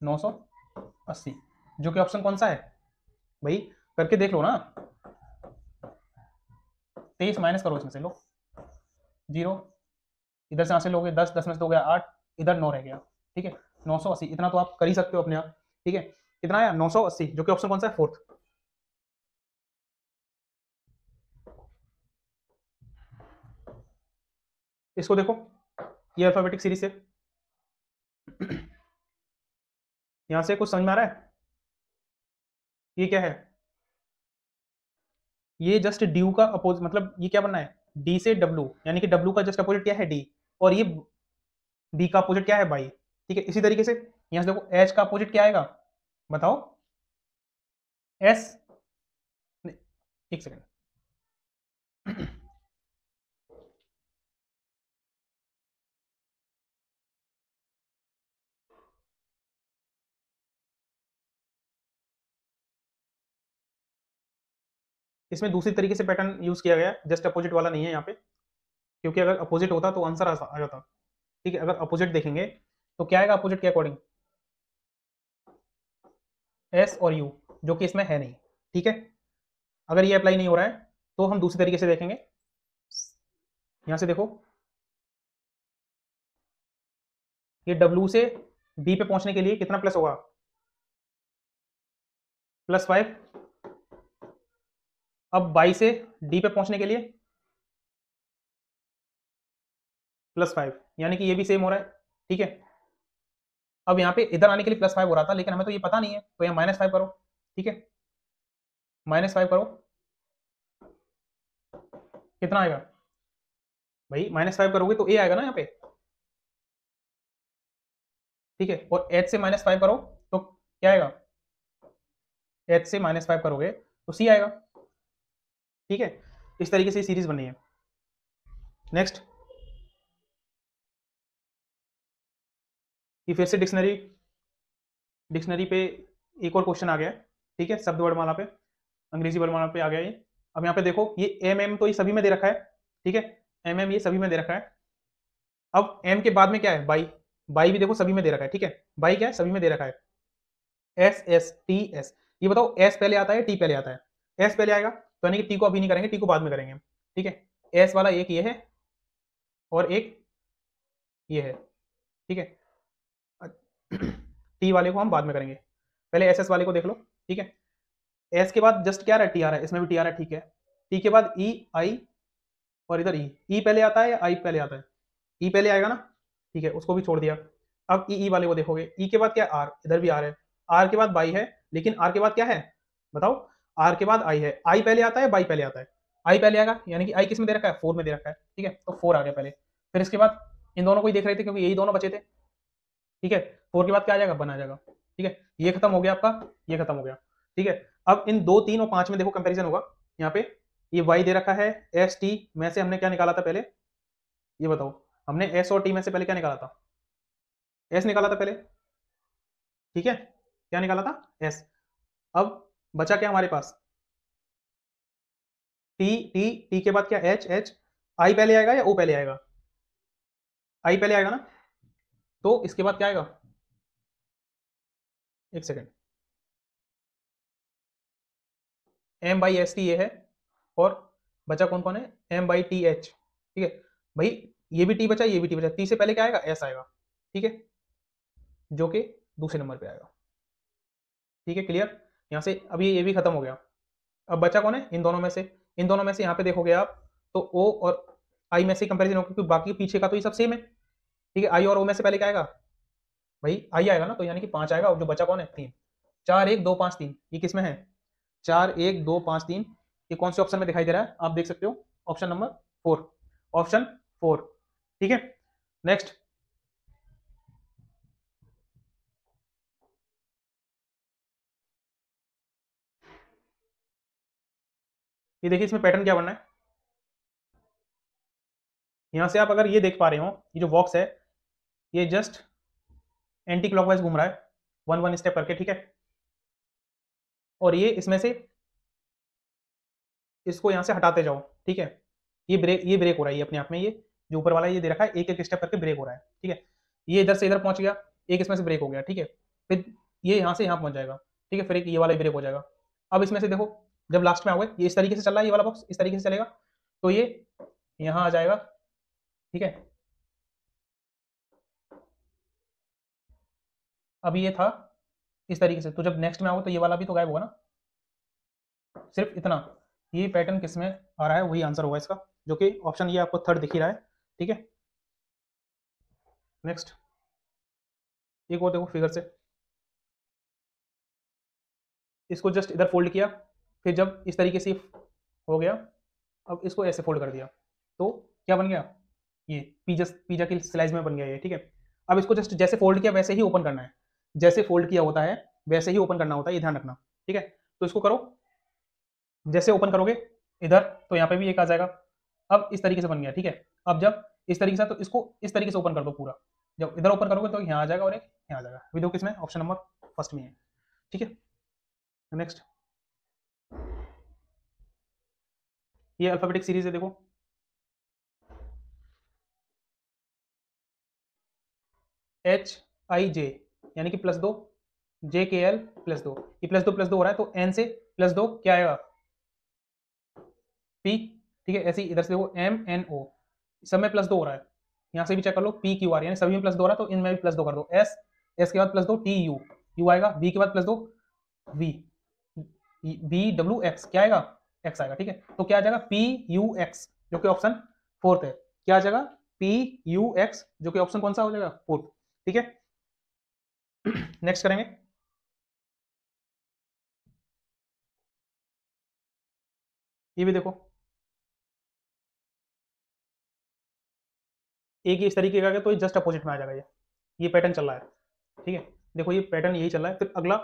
Speaker 1: 980, जो कि ऑप्शन कौन सा है भाई, करके देख लो ना। 23 माइनस करो इसमें से, लो 0, इधर से यहाँ से लोगे 10, 10 में से हो गया 8, इधर 9 रह गया, ठीक है। 980, इतना तो आप कर ही सकते हो अपने आप, ठीक है। कितना आया, 980, जो कि ऑप्शन कौन सा है, फोर्थ। इसको देखो, ये अल्फाबेटिक सीरीज से यहां से कुछ समझ में आ रहा है, ये क्या है, ये जस्ट ड्यू का अपोज, मतलब ये क्या बनना है, डी से डब्ल्यू, यानी कि डब्ल्यू का जस्ट अपोजिट क्या है, डी, और ये बी का अपोजिट क्या है, बाई, ठीक है। इसी तरीके से यहां से देखो, एच का अपोजिट क्या आएगा, बताओ, एस, एक सेकेंड इसमें दूसरी तरीके से पैटर्न यूज किया गया, जस्ट अपोजिट वाला नहीं है यहाँ पे, क्योंकि अगर अपोजिट होता तो आंसर आ जाता, ठीक है। अगर अपोजिट देखेंगे तो क्या आएगा अपोजिट के अकॉर्डिंग, एस और यू, जो कि इसमें है नहीं, ठीक है। अगर ये अप्लाई नहीं हो रहा है तो हम दूसरी तरीके से देखेंगे, यहां से देखो, ये W से B पे पहुंचने के लिए कितना प्लस होगा, +5। अब Y से D पे पहुंचने के लिए +5, यानी कि ये भी सेम हो रहा है, ठीक है। अब यहाँ पे इधर आने के लिए +5 हो रहा था, लेकिन हमें तो ये पता नहीं है, तो यहाँ -5 करो, ठीक है। -5 करो, कितना आएगा भाई, -5 करोगे तो A आएगा ना यहाँ पे, ठीक है। और H से -5 करो तो क्या आएगा, H से -5 करोगे तो C आएगा, ठीक है। इस तरीके से सीरीज बनी है। नेक्स्ट, ये फिर से डिक्शनरी पे एक और क्वेश्चन आ गया है, ठीक है। शब्द वर्णमाला पे, अंग्रेजी वर्णमाला पे आ गया ये। अब यहाँ पे देखो, ये एम तो ये सभी में दे रखा है, ठीक है। एम ये सभी में दे रखा है। अब एम के बाद में क्या है, बाई, बाई भी देखो सभी में दे रखा है, ठीक है। बाई क्या है, सभी में दे रखा है, एस एस टी एस, ये बताओ एस पहले आता है टी पहले आता है? एस पहले आएगा तो यानी कि टी को अभी नहीं करेंगे, टी को बाद में करेंगे, ठीक है। एस वाला एक ये है और एक ये है, ठीक है। टी वाले को हम बाद में करेंगे, पहले एस एस वाले को देख लो, ठीक है। एस के बाद जस्ट क्या आ रहा है, टी आ रहा है, इसमें भी टी आ रहा है, ठीक है। टी के बाद ई आई और इधर ई पहले आता है या आई पहले आता है? ई पहले आएगा ना, ठीक है, उसको भी छोड़ दिया। अब ई वाले को देखोगे, ई के बाद क्या आर, इधर भी आर है, आर के बाद बाई है, लेकिन आर के बाद क्या है बताओ, आर के बाद आई है। आई पहले आता है बाई पहले आता है? आई पहले आएगा, यानी कि आई किस में दे रखा है, 4 में दे रखा है, ठीक है, तो 4 आ गया पहले। फिर इसके बाद इन दोनों को ही देख रहे थे क्योंकि यही दोनों बचे थे, ठीक है। 4 के बाद क्या आ जाएगा, 1 आ जाएगा, ठीक है। ये खत्म हो गया आपका, ये खत्म हो गया, ठीक है। अब इन 2, 3 और 5 में देखो कंपेरिजन होगा। यहाँ पे ये y दे रखा है, एस टी में से हमने क्या निकाला था पहले, ये बताओ, हमने एस और टी में से पहले क्या निकाला था, एस निकाला था पहले, ठीक है, क्या निकाला था, एस। अब बचा क्या हमारे पास, टी टी टी के बाद क्या, एच एच, आई पहले आएगा या ओ पहले आएगा, आई पहले आएगा ना, तो इसके बाद क्या आएगा, एक second, M by S T ये है, और बचा कौन कौन है, एम बाई टी एच, ठीक है भाई, ये भी टी बचा, ये भी टी बचा, टी से पहले क्या आएगा, एस आएगा, ठीक है, जो कि दूसरे नंबर पे आएगा, ठीक है, क्लियर। यहाँ से अब ये भी खत्म हो गया। अब बचा कौन है, इन दोनों में से, इन दोनों में से यहाँ पे देखोगे आप तो ओ और आई में से कंपेरिजन होगा, क्योंकि बाकी पीछे का तो ये सब सेम है, ठीक है। आई और ओ में से पहले क्या आएगा भाई, आई आएगा ना, तो यानी कि 5 आएगा, और जो बचा कौन है, 3, 4 1 2 5 3, ये किस में है, 4 1 2 5 3, ये कौन से ऑप्शन में दिखाई दे रहा है, आप देख सकते हो, ऑप्शन नंबर 4, ऑप्शन 4, ठीक है। नेक्स्ट, ये देखिए इसमें पैटर्न क्या बनना है। यहां से आप अगर ये देख पा रहे हो, ये जो बॉक्स है ये जस्ट एंटी क्लॉकवाइज घूम रहा है, 1 1 स्टेप करके, ठीक है। और ये इसमें से इसको यहां से हटाते जाओ, ठीक है। ये ब्रेक हो रहा है, ये अपने आप में, ये जो ऊपर वाला ये दे रखा है, एक एक स्टेप करके ब्रेक हो रहा है, ठीक है। ये इधर से इधर पहुंच गया, एक इसमें से ब्रेक हो गया, ठीक है। फिर ये यहाँ से यहाँ पहुंच जाएगा, ठीक है, फिर एक ये वाला ब्रेक हो जाएगा। अब इसमें से देखो, जब लास्ट में आओगे, ये इस तरीके से चल रहा है, ये वाला बॉक्स इस तरीके से चलेगा, तो ये यहाँ आ जाएगा, ठीक है। अब ये था इस तरीके से, तो जब नेक्स्ट में आओगे तो ये वाला भी तो गायब होगा ना, सिर्फ इतना। ये पैटर्न किस में आ रहा है, वही आंसर होगा इसका, जो कि ऑप्शन ये आपको थर्ड दिख ही रहा है, ठीक है। नेक्स्ट, एक और देखो फिगर से, इसको जस्ट इधर फोल्ड किया, फिर जब इस तरीके से हो गया, अब इसको ऐसे फोल्ड कर दिया, तो क्या बन गया, ये पिज्जा की स्लाइस में बन गया ये, ठीक है। अब इसको जस्ट जैसे फोल्ड किया वैसे ही ओपन करना है, जैसे फोल्ड किया होता है वैसे ही ओपन करना होता है, ये ध्यान रखना, ठीक है। तो इसको करो, जैसे ओपन करोगे इधर, तो यहाँ पे भी एक आ जाएगा। अब इस तरीके से बन गया, ठीक है। अब जब इस तरीके से, तो इसको इस तरीके से ओपन कर दो पूरा, जब इधर ओपन करोगे तो यहाँ आ जाएगा और एक यहाँ आ जाएगा, अभी देखो किसमें, ऑप्शन नंबर फर्स्ट में है, ठीक है। नेक्स्ट, ये अल्फाबेटिक सीरीज है, देखो एच आई जे, यानी कि +2, जे के एल +2, ये +2 हो रहा है, तो एन से +2 क्या आएगा, पी, ठीक है। ऐसे ही इधर से देखो, एम एन ओ, सब में +2 हो रहा है, यहाँ से भी चेक कर लो, पी क्यू आर, यानी सभी में +2 हो रहा है, तो इनमें भी +2 कर दो। एस, एस के बाद +2, टी यू, यू आएगा, वी के बाद +2, वी, वी डब्ल्यू एक्स, क्या आएगा, एक्स आएगा, ठीक है। तो क्या आ जाएगा, पी यू एक्स, जो कि ऑप्शन फोर्थ है, क्या आ जाएगा, पी यू एक्स, जो कि ऑप्शन कौन सा हो जाएगा, फोर्थ, ठीक है। नेक्स्ट करेंगे, ये भी देखो, एक ही इस तरीके का, तो जस्ट अपोजिट में आ जाएगा, ये पैटर्न चल रहा है, ठीक है। देखो ये पैटर्न यही चल रहा है, फिर अगला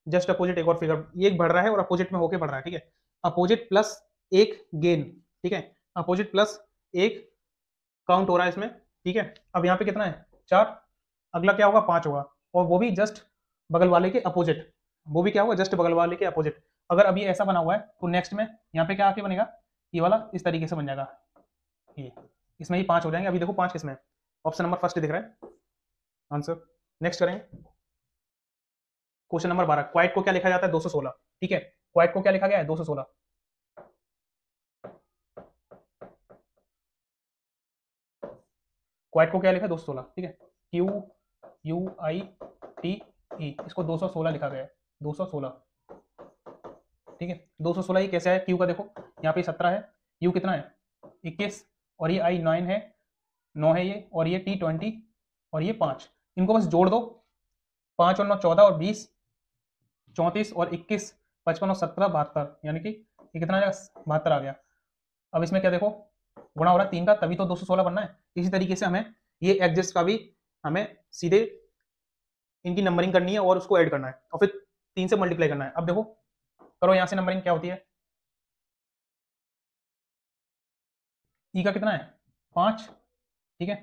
Speaker 1: जस्ट अपोजिट एक और फिगर, ये एक बढ़ रहा है और अपोजिट में होके बढ़ रहा है, ठीक है। अपोजिट प्लस एक गेन, ठीक है, अपोजिट प्लस एक काउंट हो रहा है इसमें, ठीक है। अब यहाँ पे कितना है, 4, अगला क्या होगा, 5 होगा, और वो भी जस्ट बगल वाले के अपोजिट, वो भी क्या होगा, जस्ट बगल वाले के अपोजिट। अगर अभी ऐसा बना हुआ है तो नेक्स्ट में यहाँ पे क्या आके बनेगा, ये वाला इस तरीके से बन जाएगा, ये इसमें ही 5 हो जाएंगे। अभी देखो 5 किसमें, ऑप्शन नंबर फर्स्ट दिख रहा है आंसर। नेक्स्ट करेंगे, क्वेश्चन नंबर 12, क्वाइट को क्या लिखा जाता है, 216, ठीक है। क्वाइट को क्या लिखा गया है 216, क्वाइट को क्या लिखा है 216, ठीक है। Q U I T E, इसको 216 लिखा गया है, 216, ठीक है। 216 ये कैसे है, क्यू का देखो यहाँ पे 17 है, यू कितना है 21, और ये आई 9 है, 9 है ये, और ये टी 20, और ये 5, इनको बस जोड़ दो, 5 और 9 14 और 20 34 और 21 55 और 17 72, यानी कि ये कितना आ जाएगा 72 आ गया। अब इसमें क्या देखो गुणा हो रहा है 3 का, तभी तो 216 बनना है। इसी तरीके से हमें ये एडजस्ट का भी हमें सीधे इनकी नंबरिंग करनी है और उसको ऐड करना है और फिर 3 से मल्टीप्लाई करना है। अब देखो करो यहाँ से नंबरिंग क्या होती है, ई का कितना है 5, ठीक है,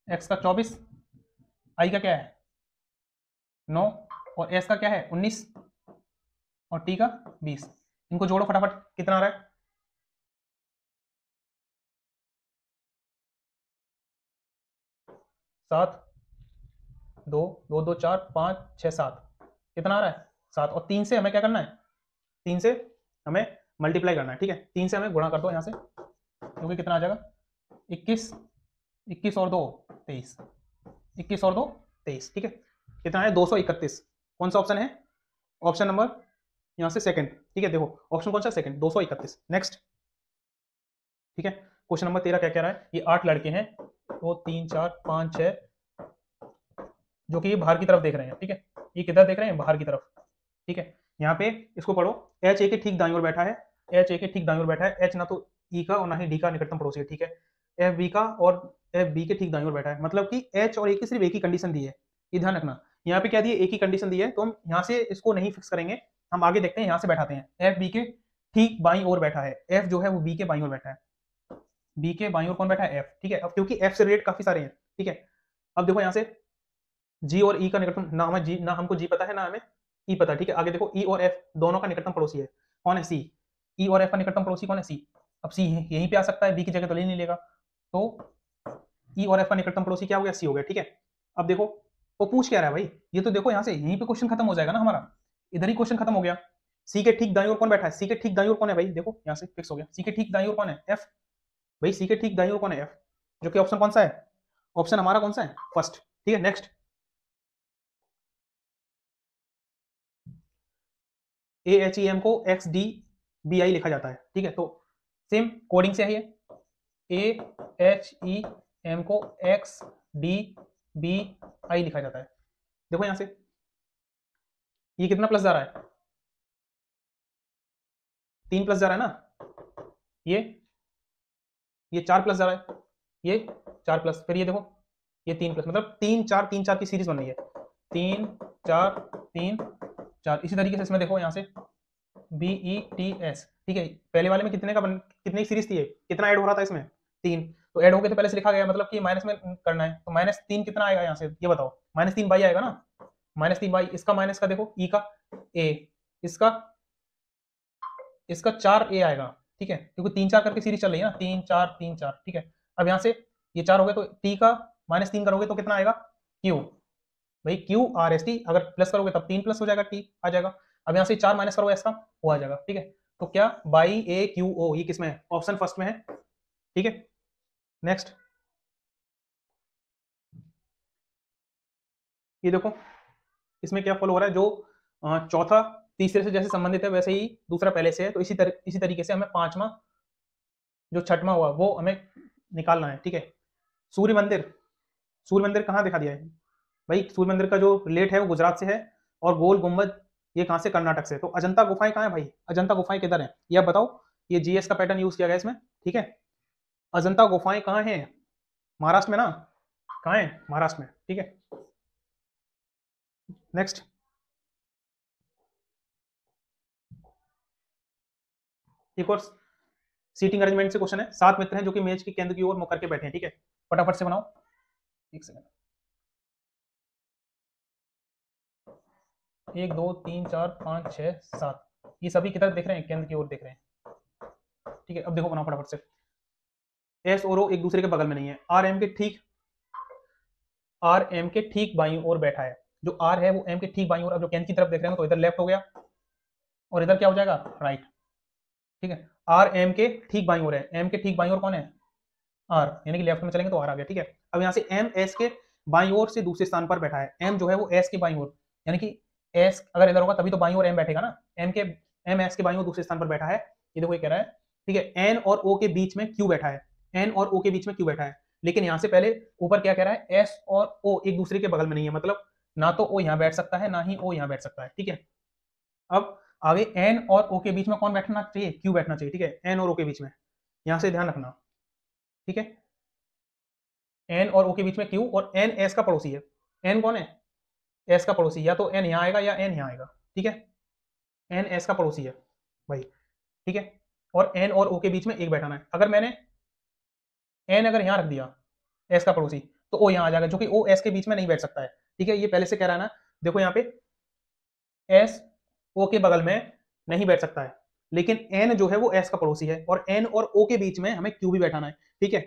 Speaker 1: एक्स का 24, आई का क्या है 9, और एस का क्या है 19, और टी का 20। इनको जोड़ो फटाफट, कितना आ रहा है 7 2 2 2 4 5 6 7, कितना आ रहा है 7, और 3 से हमें क्या करना है, 3 से हमें मल्टीप्लाई करना है, ठीक है। 3 से हमें गुणा कर दो यहाँ से, क्योंकि कितना आ जाएगा 21, 21 और 2 23, 21 और 2 23, ठीक है। कितना है 231, कौन सा ऑप्शन है, ऑप्शन नंबर यहाँ से सेकंड, ठीक है। देखो ऑप्शन कौन सा सेकंड 231। नेक्स्ट, ठीक है। क्वेश्चन नंबर 13 क्या कह रहा है, ये 8 लड़के हैं, 2 3 4 5 6, जो कि ये बाहर की तरफ देख रहे हैं, ठीक है। ये किधर देख रहे हैं, बाहर की तरफ, ठीक है। यहाँ पे इसको पढ़ो, एच ए के ठीक दाईं ओर बैठा है, एच ए के ठीक दाईं ओर बैठा है, एच ना तो ई का और ना ही डी का निकटतम पड़ोसी है, ठीक है। एफ बी का और एफ बी के ठीक दाईं ओर बैठा है, मतलब कि एच और ए की सिर्फ एक ही कंडीशन दी है, ये ध्यान रखना। यहाँ पे क्या दी है, एक ही कंडीशन दी है, तो हम यहाँ से इसको नहीं फिक्स करेंगे, हम आगे देखते हैं, यहाँ से बैठाते हैं। एफ बी के ठीक बाईं ओर बैठा है, एफ जो है वो बी के बाईं ओर बैठा है, बी के बाईं ओर कौन बैठा है एफ, ठीक है। अब क्योंकि एफ से रिलेटेड काफी सारे हैं, ठीक है। अब देखो यहाँ से जी और ई का निकटतम, ना हमें जी, ना हमको जी पता है ना हमें ई पता है, ठीक है। आगे देखो ई और एफ दोनों का निकटतम पड़ोसी है, कौन है सी, ई और एफ का निकटतम पड़ोसी कौन है सी। अब सी यहीं पे आ सकता है, बी की जगह तो ले नहीं लेगा, तो ई और एफ का निकटतम पड़ोसी क्या हो गया सी हो गया, ठीक है। अब देखो वो पूछ क्या रहा है भाई, ये तो देखो यहाँ से यहीं पे क्वेश्चन खत्म हो जाएगा ना हमारा, इधर ही क्वेश्चन खत्म हो गया। सी के ठीक दाईं ओर कौन बैठा है, सी के ठीक दाईं ओर कौन है भाई, देखो यहाँ से फिक्स हो गया, सी के ठीक दाईं ओर कौन है एफ, भाई सी के ठीक दाईं ओर कौन है एफ, जो कि ऑप्शन कौन सा है, ऑप्शन हमारा कौन सा है फर्स्ट, ठीक है। Next, A H E M को एक्स डी बी आई लिखा जाता है, ठीक है। तो सेम कोडिंग से है ये, ए एच ई एम को एक्स डी बी आई लिखा जाता है। देखो यहां से ये कितना प्लस जा रहा है, 3 प्लस जा रहा है ना, ये 4 प्लस जा रहा है, ये 4 प्लस, फिर ये देखो ये 3 प्लस, मतलब 3 4 3 4 की सीरीज बन रही है, 3 4 3 4। इसी तरीके से इसमें देखो यहाँ से बी ई टी एस, ठीक है। पहले वाले में कितने की सीरीज थी, कितना ऐड हो रहा था इसमें 3, तो ऐड हो गए तो पहले से लिखा गया, मतलब कि माइनस में करना है, तो -3 कितना आएगा यहाँ से, ये बताओ, -3 बाई आएगा ना, -3 बाई, इसका माइनस का देखो ई का ए, इसका इसका 4 ए आएगा, ठीक है, क्योंकि 3 4 करके सीरीज चल रही है ना, 3 4 3 4, ठीक है। अब यहाँ से ये 4 हो गए, तो टी का -3 करोगे तो कितना आएगा क्यू, भाई क्यू आर एस टी, अगर प्लस करोगे तब 3 प्लस हो जाएगा, टी आ जाएगा। अब यहाँ से 4 माइनस करोगे इसका वो आ जाएगा, ठीक है। तो क्या बाई ए क्यू ओ, ये किस में है, ऑप्शन फर्स्ट में है, ठीक है। नेक्स्ट, ये देखो इसमें क्या फॉलो हो रहा है, जो चौथा तीसरे से जैसे संबंधित है वैसे ही दूसरा पहले से है, तो इसी तरीके से हमें पांचवा जो छठवां हुआ वो हमें निकालना है, ठीक है। सूर्य मंदिर, सूर्य मंदिर कहाँ दिखा दिया है भाई, सूर्य मंदिर का जो लेट है वो गुजरात से है, और गोल गुंबद ये कहाँ से, कर्नाटक से। तो अजंता गुफाएं कहाँ है भाई, अजंता गुफाएं किधर है, ये आप बताओ, ये जीएस का पैटर्न यूज किया गया इसमें, ठीक है। अजंता गुफाएं कहाँ है, महाराष्ट्र में ना, कहाँ है महाराष्ट्र में, ठीक है। नेक्स्ट, एक और सीटिंग अरेंजमेंट से क्वेश्चन है, 7 मित्र हैं जो कि मेज के केंद्र की ओर मुख करके बैठे हैं, ठीक है। फटाफट से बनाओ, एक सेकंड, 1 2 3 4 5 6 7, ये सभी किधर देख रहे हैं, केंद्र की ओर देख रहे हैं, ठीक है। अब देखो बनाओ फटाफट से, एस और ओ एक दूसरे के बगल में नहीं है, आर एम के ठीक बाईं ओर बैठा है, जो आर है वो एम के ठीक बाईं ओर, अब जो केंद्र की तरफ देख रहे हैं तो इधर लेफ्ट हो गया, और इधर क्या हो जाएगा, राइट। ठीक है, आर एम के ठीक बाईं ओर है, एम के ठीक बाईं ओर कौन है, आर, यानी कि लेफ्ट में चलेंगे तो आर आ गया। ठीक है, अब यहाँ से एम एस के बाईं ओर से दूसरे स्थान पर बैठा है, एम जो है वो एस के बाईं ओर, यानी कि एस अगर इधर होगा तभी तो बाईं ओर एम बैठेगा ना, एम एस के बाईं ओर दूसरे स्थान पर बैठा है, ये देखो ये कह रहा है। ठीक है, एन और ओ के बीच में क्यू बैठा है, एन और ओ के बीच में क्यू बैठा है, लेकिन यहाँ से पहले ऊपर क्या कह रहा है, एस और ओ एक दूसरे के बगल में नहीं है, मतलब ना तो ओ यहाँ बैठ सकता है ना ही ओ यहाँ बैठ सकता है। ठीक है, अब आगे एन और ओ के बीच में कौन बैठना चाहिए, क्यू बैठना चाहिए। ठीक है, एन और ओ के बीच में, यहाँ से ध्यान रखना। ठीक है, एन और ओ के बीच में क्यू, और एन एस का पड़ोसी है, एन कौन है, एस का पड़ोसी, या तो एन यहाँ आएगा या एन यहाँ आएगा। ठीक है, एन एस का पड़ोसी है भाई। ठीक है, और एन और ओ के बीच में एक बैठाना है, अगर मैंने एन अगर यहाँ रख दिया एस का पड़ोसी, तो ओ यहाँ आ जाएगा, जो कि ओ एस के बीच में नहीं बैठ सकता है। ठीक है, ये पहले से कह रहा है ना, देखो यहाँ पे एस ओ के बगल में नहीं बैठ सकता है, लेकिन एन जो है वो एस का पड़ोसी है, और एन और ओ के बीच में हमें क्यू भी बैठाना है। ठीक है,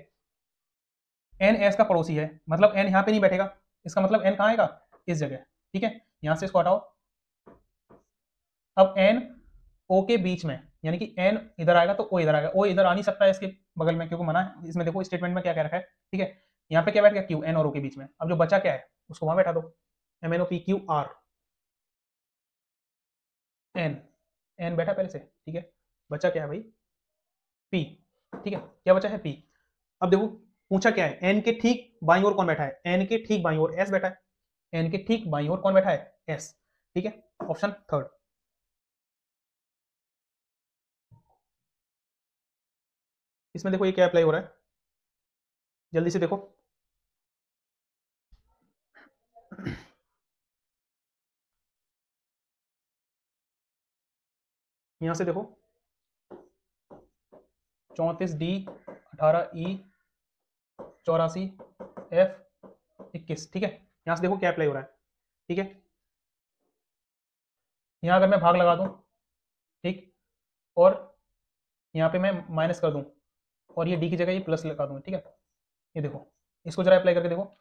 Speaker 1: एन एस का पड़ोसी है, मतलब एन यहाँ पे नहीं बैठेगा, इसका मतलब एन कहाँ आएगा, इस जगह। ठीक है, यहां से इसको हटाओ। अब एन ओ के बीच में, यानी कि एन इधर आएगा तो ओ इधर आएगा, ओ इधर आ नहीं सकता है इसके बगल में, क्योंकि मना है इसमें। देखो स्टेटमेंट में क्या कह रखा है। ठीक है, यहाँ पे क्या बैठ गया, क्यू, एन और ओ के बीच में। अब जो बचा क्या है उसको वहां बैठा दो, M N O P Q R, N, N बैठा पहले से। ठीक है, बचा क्या है भाई, पी। ठीक है, क्या बचा है, पी। अब देखो पूछा क्या है, एन के ठीक बाईं ओर कौन बैठा है, एन के ठीक बाईं ओर एस बैठा है, एन के ठीक बाईं ओर कौन बैठा है, एस। ठीक है, ऑप्शन थर्ड। इसमें देखो ये क्या अप्लाई हो रहा है, जल्दी से देखो। यहां से देखो 34D, 18E, 84F, 21। ठीक है, यहां से देखो क्या अप्लाई हो रहा है। ठीक है, यहां अगर मैं भाग लगा दूं, ठीक, और यहाँ पे मैं माइनस कर दूं, और ये डी की जगह ये प्लस लगा दूं। ठीक है, ये देखो, इसको जरा अप्लाई करके देखो।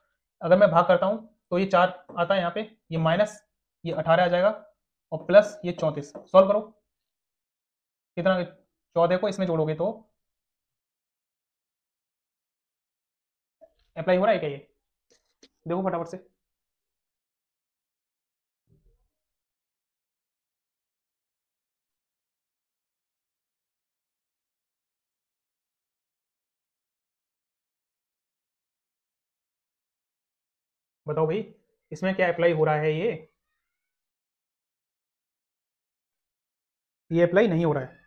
Speaker 1: अगर मैं भाग करता हूं तो ये 4 आता है यहाँ पे, ये माइनस, ये 18 आ जाएगा, और प्लस ये 34। सॉल्व करो, कितना, 14 को इसमें जोड़ोगे तो अप्लाई हो रहा है क्या, ये देखो फटाफट से। बताओ भाई, इसमें क्या अप्लाई हो रहा है, ये अप्लाई नहीं हो रहा है।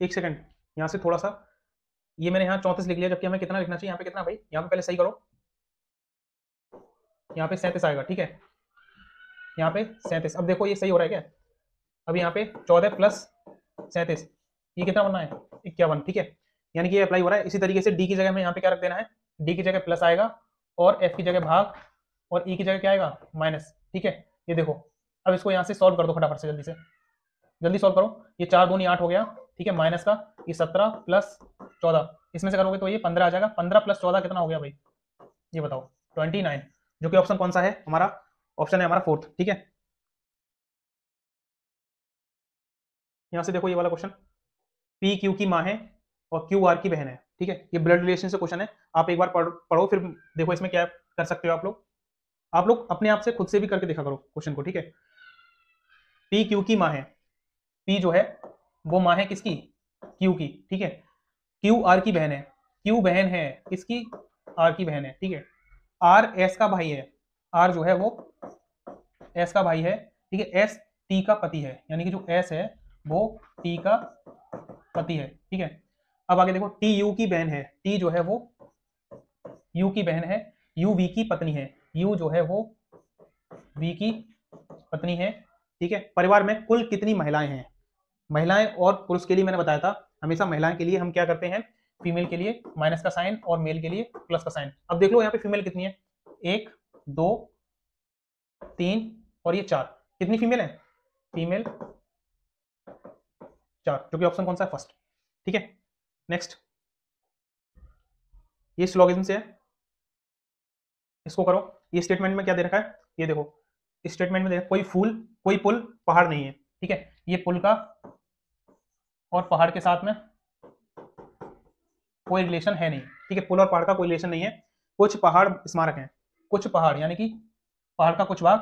Speaker 1: एक सेकंड, यहाँ से थोड़ा सा, ये मैंने यहाँ 34 लिख लिया, जबकि हमें कितना लिखना चाहिए, यहाँ पे कितना भाई, यहाँ पे पहले सही करो, यहाँ पे 37 आएगा। ठीक है, यहाँ पे 37। अब देखो ये सही हो रहा है क्या, अब यहाँ पे 14 प्लस 37, ये कितना बनना है, 51। ठीक है, यानी कि ये अप्लाई हो रहा है। इसी तरीके से डी की जगह में यहाँ पे क्या रख देना है, डी की जगह प्लस आएगा, और एफ की जगह भाग, और ई की जगह क्या आएगा, माइनस। ठीक है, ये देखो, अब इसको यहाँ से सॉल्व कर दो फटाफट से, जल्दी से, जल्दी सॉल्व करो। ये 4 दूनी 8 हो गया। ठीक है, माइनस का ये 17 प्लस 14, इसमें से करोगे तो ये 15 आ जाएगा। 15 प्लस 14 कितना हो गया भाई, ये बताओ, 29, जो कि ऑप्शन कौन सा है हमारा, ऑप्शन है हमारा फोर्थ। ठीक है, यहाँ से देखो ये वाला क्वेश्चन, पी क्यू की माँ है और क्यू आर की बहन है। ठीक है, ये ब्लड रिलेशन से क्वेश्चन है, आप एक बार पढ़ो, फिर देखो इसमें क्या कर सकते हो आप लोग अपने आप से खुद से भी करके देखा करो क्वेश्चन को। ठीक है, पी क्यू की माँ है, पी जो है वो माँ है किसकी, क्यू की। ठीक है, क्यू आर की बहन है, क्यू बहन है किसकी, आर की बहन है। ठीक है, आर एस का भाई है, आर जो है वो एस का भाई है। ठीक है, एस टी का पति है, यानी कि जो एस है वो टी का पति है। ठीक है, अब आगे देखो, टी यू की बहन है, टी जो है वो यू की बहन है, यू वी की पत्नी है, यू जो है वो वी की पत्नी है। ठीक है, परिवार में कुल कितनी महिलाएं हैं, महिलाएं और पुरुष के लिए मैंने बताया था, हमेशा महिलाएं के लिए हम क्या करते हैं, फीमेल के लिए माइनस का साइन और मेल के लिए प्लस का साइन। अब देख लो यहाँ पे फीमेल कितनी है, 1 2 3 और ये 4, कितनी फीमेल है, फीमेल 4, जो कि ऑप्शन कौन सा है, फर्स्ट। ठीक है, नेक्स्ट, ये स्लोगिज्म से है, इसको करो। ये स्टेटमेंट में क्या दे रखा है, ये देखो स्टेटमेंट में देखो, कोई पुल पहाड़ नहीं है, ठीक है। ये पुल का और पहाड़ के साथ में कोई रिलेशन है नहीं, ठीक है। पुल और पहाड़ का कोई रिलेशन नहीं है। कुछ पहाड़ स्मारक हैं, कुछ पहाड़ यानी कि पहाड़ का कुछ भाग